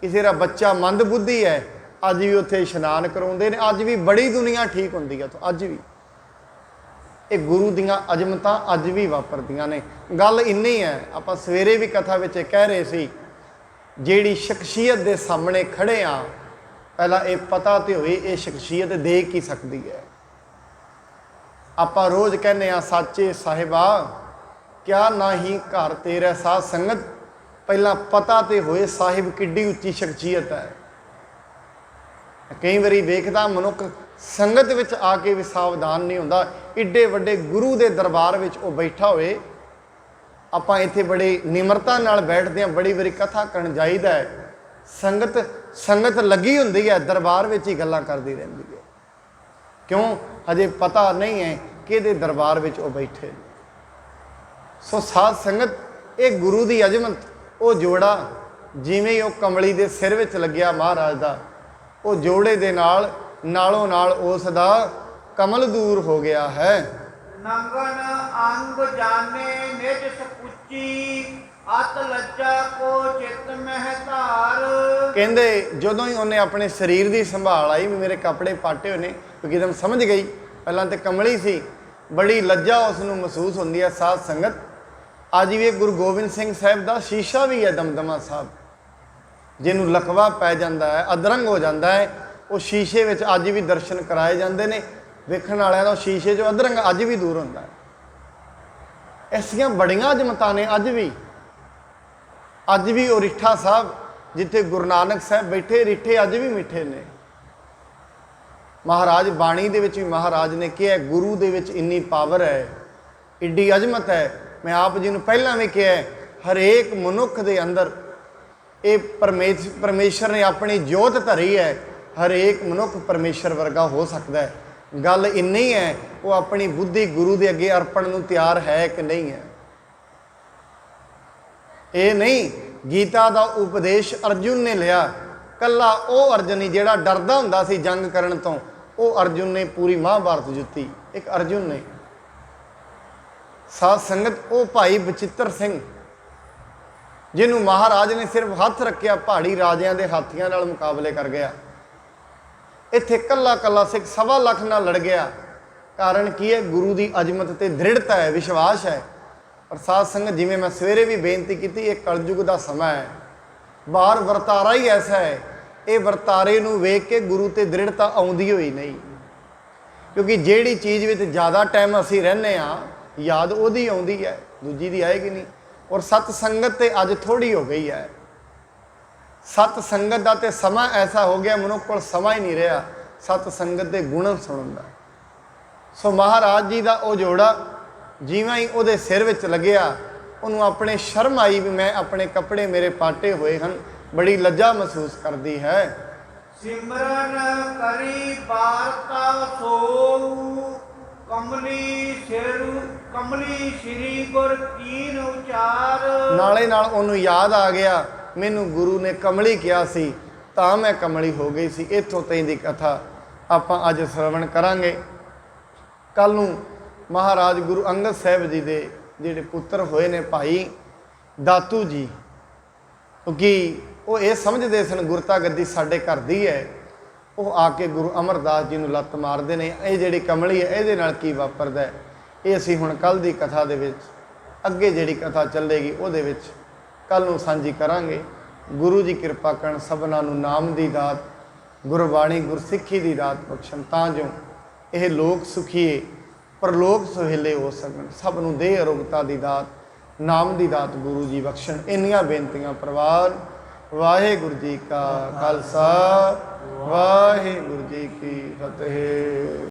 ਕਿਸੇ ਦਾ ਬੱਚਾ ਮੰਦ ਬੁੱਧੀ ਹੈ, ਅੱਜ ਵੀ ਉੱਥੇ ਇਸ਼ਨਾਨ ਕਰਾਉਂਦੇ ਨੇ। ਅੱਜ ਵੀ ਬੜੀ ਦੁਨੀਆ ਠੀਕ ਹੁੰਦੀ ਹੈ। ਤਾਂ ਅੱਜ ਵੀ ਇਹ ਗੁਰੂ ਦੀਆਂ ਅਜ਼ਮਤਾਂ ਅੱਜ ਵੀ ਵਾਪਰਦੀਆਂ ਨੇ। ਗੱਲ ਇੰਨੀ ਹੈ, ਆਪਾਂ ਸਵੇਰੇ ਵੀ ਕਥਾ ਵਿੱਚ ਕਹਿ ਰਹੇ ਸੀ, ਜਿਹੜੀ ਸ਼ਖਸੀਅਤ ਦੇ ਸਾਹਮਣੇ ਖੜੇ ਆ, ਪਹਿਲਾਂ ਇਹ ਪਤਾ ਤੇ ਹੋਏ ਇਹ ਸ਼ਖਸੀਅਤ ਦੇ ਕੀ ਸਕਦੀ ਹੈ। ਆਪਾਂ ਰੋਜ਼ ਕਹਿੰਦੇ ਆ, ਸਾਚੇ ਸਾਹਿਬਾ ਕਿਆ ਨਾਹੀਂ ਘਰ ਤੇਰਾ। ਸਾਧ ਸੰਗਤ, ਪਹਿਲਾਂ ਪਤਾ ਤੇ ਹੋਏ ਸਾਹਿਬ ਕਿੱਡੀ ਉੱਚੀ ਸ਼ਖਸੀਅਤ ਹੈ। ਕਈ ਵਾਰੀ ਵੇਖਦਾ ਮਨੁੱਖ ਸੰਗਤ ਵਿੱਚ ਆ ਕੇ ਵੀ ਸਾਵਧਾਨ ਨਹੀਂ ਹੁੰਦਾ। ਏਡੇ ਵੱਡੇ ਗੁਰੂ ਦੇ ਦਰਬਾਰ ਵਿੱਚ ਉਹ ਬੈਠਾ ਹੋਏ, ਆਪਾਂ ਇੱਥੇ ਬੜੇ ਨਿਮਰਤਾ ਨਾਲ ਬੈਠਦੇ ਹਾਂ, ਬੜੀ ਵਾਰੀ ਕਥਾ ਕਰਨ ਜਾਈਦਾ ਹੈ, ਸੰਗਤ ਸੰਗਤ ਲੱਗੀ ਹੁੰਦੀ ਹੈ, ਦਰਬਾਰ ਵਿੱਚ ਹੀ ਗੱਲਾਂ ਕਰਦੀ ਰਹਿੰਦੀ ਹੈ। ਕਿਉਂ? ਹਜੇ ਪਤਾ ਨਹੀਂ ਹੈ ਕਿਹਦੇ ਦਰਬਾਰ ਵਿੱਚ ਉਹ ਬੈਠੇ। ਸੋ ਸਾਧ ਸੰਗਤ, ਇਹ ਗੁਰੂ ਦੀ ਅਜ਼ਮਤ, ਉਹ ਜੋੜਾ ਜਿਵੇਂ ਉਹ ਕਮਲੀ ਦੇ ਸਿਰ ਵਿੱਚ ਲੱਗਿਆ ਮਹਾਰਾਜ ਦਾ, ਉਹ ਜੋੜੇ ਦੇ ਨਾਲੋਂ ਨਾਲ ਉਸ ਦਾ ਕਮਲ ਦੂਰ ਹੋ ਗਿਆ ਹੈ। ਨੰਗਨ ਅੰਗ ਜਾਣੇ ਨਿਜ ਸਪੁੱਚੀ, ਅਤ ਲੱਜਾ ਕੋ ਚਿਤ ਮਹਿ ਧਾਰ। ਕਹਿੰਦੇ ਜਦੋਂ ਹੀ ਉਹਨੇ ਆਪਣੇ ਸਰੀਰ ਦੀ ਸੰਭਾਲ ਆਈ ਵੀ ਮੇਰੇ ਕੱਪੜੇ ਪਾਟੇ ਹੋਏ ਨੇ, ਕਿਉਂਕਿ ਇੱਕਦਮ ਸਮਝ ਗਈ, ਪਹਿਲਾਂ ਤੇ ਕਮਲੀ ਸੀ, ਬੜੀ ਲੱਜਾ ਉਸ ਨੂੰ ਮਹਿਸੂਸ ਹੁੰਦੀ ਹੈ। ਸਾਧ ਸੰਗਤ, ਅੱਜ ਵੀ ਇਹ ਗੁਰੂ ਗੋਬਿੰਦ ਸਿੰਘ ਸਾਹਿਬ ਦਾ ਸ਼ੀਸ਼ਾ ਵੀ ਹੈ ਦਮਦਮਾ ਸਾਹਿਬ, ਜਿਹਨੂੰ ਲਕਵਾ ਪੈ ਜਾਂਦਾ ਹੈ, ਅਧਰੰਗ ਹੋ ਜਾਂਦਾ ਹੈ, ਉਹ ਸ਼ੀਸ਼ੇ ਵਿੱਚ ਅੱਜ ਵੀ ਦਰਸ਼ਨ ਕਰਾਏ ਜਾਂਦੇ ਨੇ। ਵੇਖਣ ਵਾਲਿਆਂ ਦਾ ਸ਼ੀਸ਼ੇ 'ਚੋਂ ਅਧਰੰਗ ਅੱਜ ਵੀ ਦੂਰ ਹੁੰਦਾ ਹੈ। ਐਸੀਆਂ ਬੜੀਆਂ ਅਜ਼ਮਤਾਂ ਨੇ ਅੱਜ ਵੀ ਉਹ ਰਿੱਠਾ ਸਾਹਿਬ ਜਿੱਥੇ ਗੁਰੂ ਨਾਨਕ ਸਾਹਿਬ ਬੈਠੇ, ਰਿੱਠੇ ਅੱਜ ਵੀ ਮਿੱਠੇ ਨੇ। ਮਹਾਰਾਜ ਬਾਣੀ ਦੇ ਵਿੱਚ ਵੀ ਮਹਾਰਾਜ ਨੇ ਕਿਹਾ, ਗੁਰੂ ਦੇ ਵਿੱਚ ਇੰਨੀ ਪਾਵਰ ਹੈ, ਇੱਡੀ ਅਜ਼ਮਤ ਹੈ। ਮੈਂ ਆਪ ਜੀ ਨੂੰ ਪਹਿਲਾਂ ਵੀ ਕਿਹਾ, ਹਰੇਕ ਮਨੁੱਖ ਦੇ ਅੰਦਰ ਇਹ ਪਰਮੇਸ਼ਰ ਨੇ ਆਪਣੀ ਜੋਤ ਧਰੀ ਹੈ। ਹਰੇਕ ਮਨੁੱਖ ਪਰਮੇਸ਼ਰ ਵਰਗਾ ਹੋ ਸਕਦਾ ਹੈ। ਗੱਲ ਇੰਨੀ ਹੈ, ਉਹ ਆਪਣੀ ਬੁੱਧੀ ਗੁਰੂ ਦੇ ਅੱਗੇ ਅਰਪਣ ਨੂੰ ਤਿਆਰ ਹੈ ਕਿ ਨਹੀਂ ਹੈ। ਇਹ ਨਹੀਂ ਗੀਤਾ ਦਾ ਉਪਦੇਸ਼ ਅਰਜੁਨ ਨੇ ਲਿਆ, ਕੱਲਾ ਉਹ ਅਰਜੁਨ ਹੀ ਜਿਹੜਾ ਡਰਦਾ ਹੁੰਦਾ ਸੀ ਜੰਗ ਕਰਨ ਤੋਂ, ਉਹ ਅਰਜੁਨ ਨੇ ਪੂਰੀ ਮਹਾਭਾਰਤ ਜਿੱਤੀ, ਇੱਕ ਅਰਜੁਨ ਨੇ। ਸਾਧ ਸੰਗਤ, ਉਹ ਭਾਈ ਬਚਿੱਤਰ ਸਿੰਘ ਜਿਹਨੂੰ ਮਹਾਰਾਜ ਨੇ ਸਿਰਫ ਹੱਥ ਰੱਖਿਆ, ਪਹਾੜੀ ਰਾਜਿਆਂ ਦੇ ਹਾਥੀਆਂ ਨਾਲ ਮੁਕਾਬਲੇ ਕਰ ਗਿਆ। ਇੱਥੇ ਕੱਲਾ ਸਿੱਖ 1.25 ਲੱਖ ਨਾਲ ਲੜ ਗਿਆ। ਕਾਰਨ ਕੀ ਹੈ? ਗੁਰੂ ਦੀ ਅਜ਼ਮਤ ਤੇ ਦ੍ਰਿੜਤਾ ਹੈ, ਵਿਸ਼ਵਾਸ ਹੈ। ਪਰ ਸਾਧ ਸੰਗਤ, ਜਿਵੇਂ ਮੈਂ ਸਵੇਰੇ ਵੀ ਬੇਨਤੀ ਕੀਤੀ, ਇਹ ਕਲਯੁਗ ਦਾ ਸਮਾਂ ਹੈ, ਬਾਹਰ ਵਰਤਾਰਾ ਹੀ ਐਸਾ ਹੈ, ਇਹ ਵਰਤਾਰੇ ਨੂੰ ਵੇਖ ਕੇ ਗੁਰੂ ਤੇ ਦ੍ਰਿੜਤਾ ਆਉਂਦੀ ਹੋਈ ਨਹੀਂ। ਕਿਉਂਕਿ ਜਿਹੜੀ ਚੀਜ਼ ਵਿੱਚ ਜ਼ਿਆਦਾ ਟਾਈਮ ਅਸੀਂ ਰਹਿੰਦੇ ਹਾਂ, ਯਾਦ ਉਹਦੀ ਆਉਂਦੀ ਹੈ, ਦੂਜੀ ਦੀ ਆਏਗੀ ਨਹੀਂ। ਔਰ ਸਤ ਸੰਗਤ ਤੇ ਅੱਜ ਥੋੜ੍ਹੀ ਹੋ ਗਈ ਹੈ। ਸਤ ਸੰਗਤ ਦਾ ਤੇ ਸਮਾਂ ਐਸਾ ਹੋ ਗਿਆ, ਮਨੁੱਖ ਕੋਲ ਸਮਾਂ ਹੀ ਨਹੀਂ ਰਿਹਾ ਸਤ ਸੰਗਤ ਦੇ ਗੁਣ ਸੁਣਨ ਦਾ। ਸੋ ਮਹਾਰਾਜ ਜੀ ਦਾ ਉਹ ਜੋੜਾ ਜਿਵੇਂ ਹੀ ਉਹਦੇ ਸਿਰ ਵਿੱਚ ਲੱਗਿਆ, ਉਹਨੂੰ ਆਪਣੇ ਸ਼ਰਮ ਆਈ ਵੀ ਮੈਂ ਆਪਣੇ ਕੱਪੜੇ ਮੇਰੇ ਪਾਟੇ ਹੋਏ ਹਨ, ਬੜੀ ਲੱਜਾ ਮਹਿਸੂਸ ਕਰਦੀ ਹੈ। ਸਿਮਰਨ ਕਰੀ ਬਾਰਤਾ ਸੋ, ਕਮਲੀ ਸ਼੍ਰੀ ਗੁਰ ਕੀਨ ਉਚਾਰ। ਨਾਲੇ ਨਾਲ ਉਹਨੂੰ ਯਾਦ ਆ ਗਿਆ, ਮੈਨੂੰ ਗੁਰੂ ਨੇ ਕਮਲੀ ਕਿਹਾ ਸੀ ਤਾਂ ਮੈਂ ਕਮਲੀ ਹੋ ਗਈ ਸੀ। ਇੱਥੋਂ ਤਾਈਂ ਦੀ ਕਥਾ ਆਪਾਂ ਅੱਜ ਸ਼ਰਵਣ ਕਰਾਂਗੇ। ਕੱਲ ਨੂੰ ਮਹਾਰਾਜ ਗੁਰੂ ਅੰਗਦ ਸਾਹਿਬ ਜੀ ਦੇ ਜਿਹੜੇ ਪੁੱਤਰ ਹੋਏ ਨੇ ਭਾਈ ਦਾਤੂ ਜੀ, ਕਿਉਂਕਿ ਉਹ ਇਹ ਸਮਝਦੇ ਸਨ ਗੁਰਤਾ ਗੱਦੀ ਸਾਡੇ ਘਰ ਦੀ ਹੈ, ਉਹ ਆ ਕੇ ਗੁਰੂ ਅਮਰਦਾਸ ਜੀ ਨੂੰ ਲੱਤ ਮਾਰਦੇ ਨੇ। ਇਹ ਜਿਹੜੀ ਕਮਲੀ ਹੈ, ਇਹਦੇ ਨਾਲ ਕੀ ਵਾਪਰਦਾ, ਇਹ ਅਸੀਂ ਹੁਣ ਕੱਲ ਦੀ ਕਥਾ ਦੇ ਵਿੱਚ, ਅੱਗੇ ਜਿਹੜੀ ਕਥਾ ਚੱਲੇਗੀ ਉਹਦੇ ਵਿੱਚ ਕੱਲ ਨੂੰ ਸਾਂਝੀ ਕਰਾਂਗੇ। ਗੁਰੂ ਜੀ ਕਿਰਪਾ ਕਰਨ, ਸਭਨਾਂ ਨੂੰ ਨਾਮ ਦੀ ਦਾਤ, ਗੁਰਬਾਣੀ ਗੁਰਸਿੱਖੀ ਦੀ ਦਾਤ ਬਖਸ਼ਣ, ਤਾਂ ਜੋ ਇਹ ਲੋਕ ਸੁਖੀਏ ਪਰਲੋਕ ਸੁਹੇਲੇ ਹੋ ਸਕਣ। ਸਭ ਨੂੰ ਦੇਹ ਅਰੋਗਤਾ ਦੀ ਦਾਤ, ਨਾਮ ਦੀ ਦਾਤ ਗੁਰੂ ਜੀ ਬਖਸ਼ਣ। ਇੰਨੀਆਂ ਬੇਨਤੀਆਂ ਪ੍ਰਵਾਨ। ਵਾਹਿਗੁਰੂ ਜੀ ਕਾ ਖਾਲਸਾ, ਵਾਹਿਗੁਰੂ ਜੀ ਕੀ ਫਤਿਹ।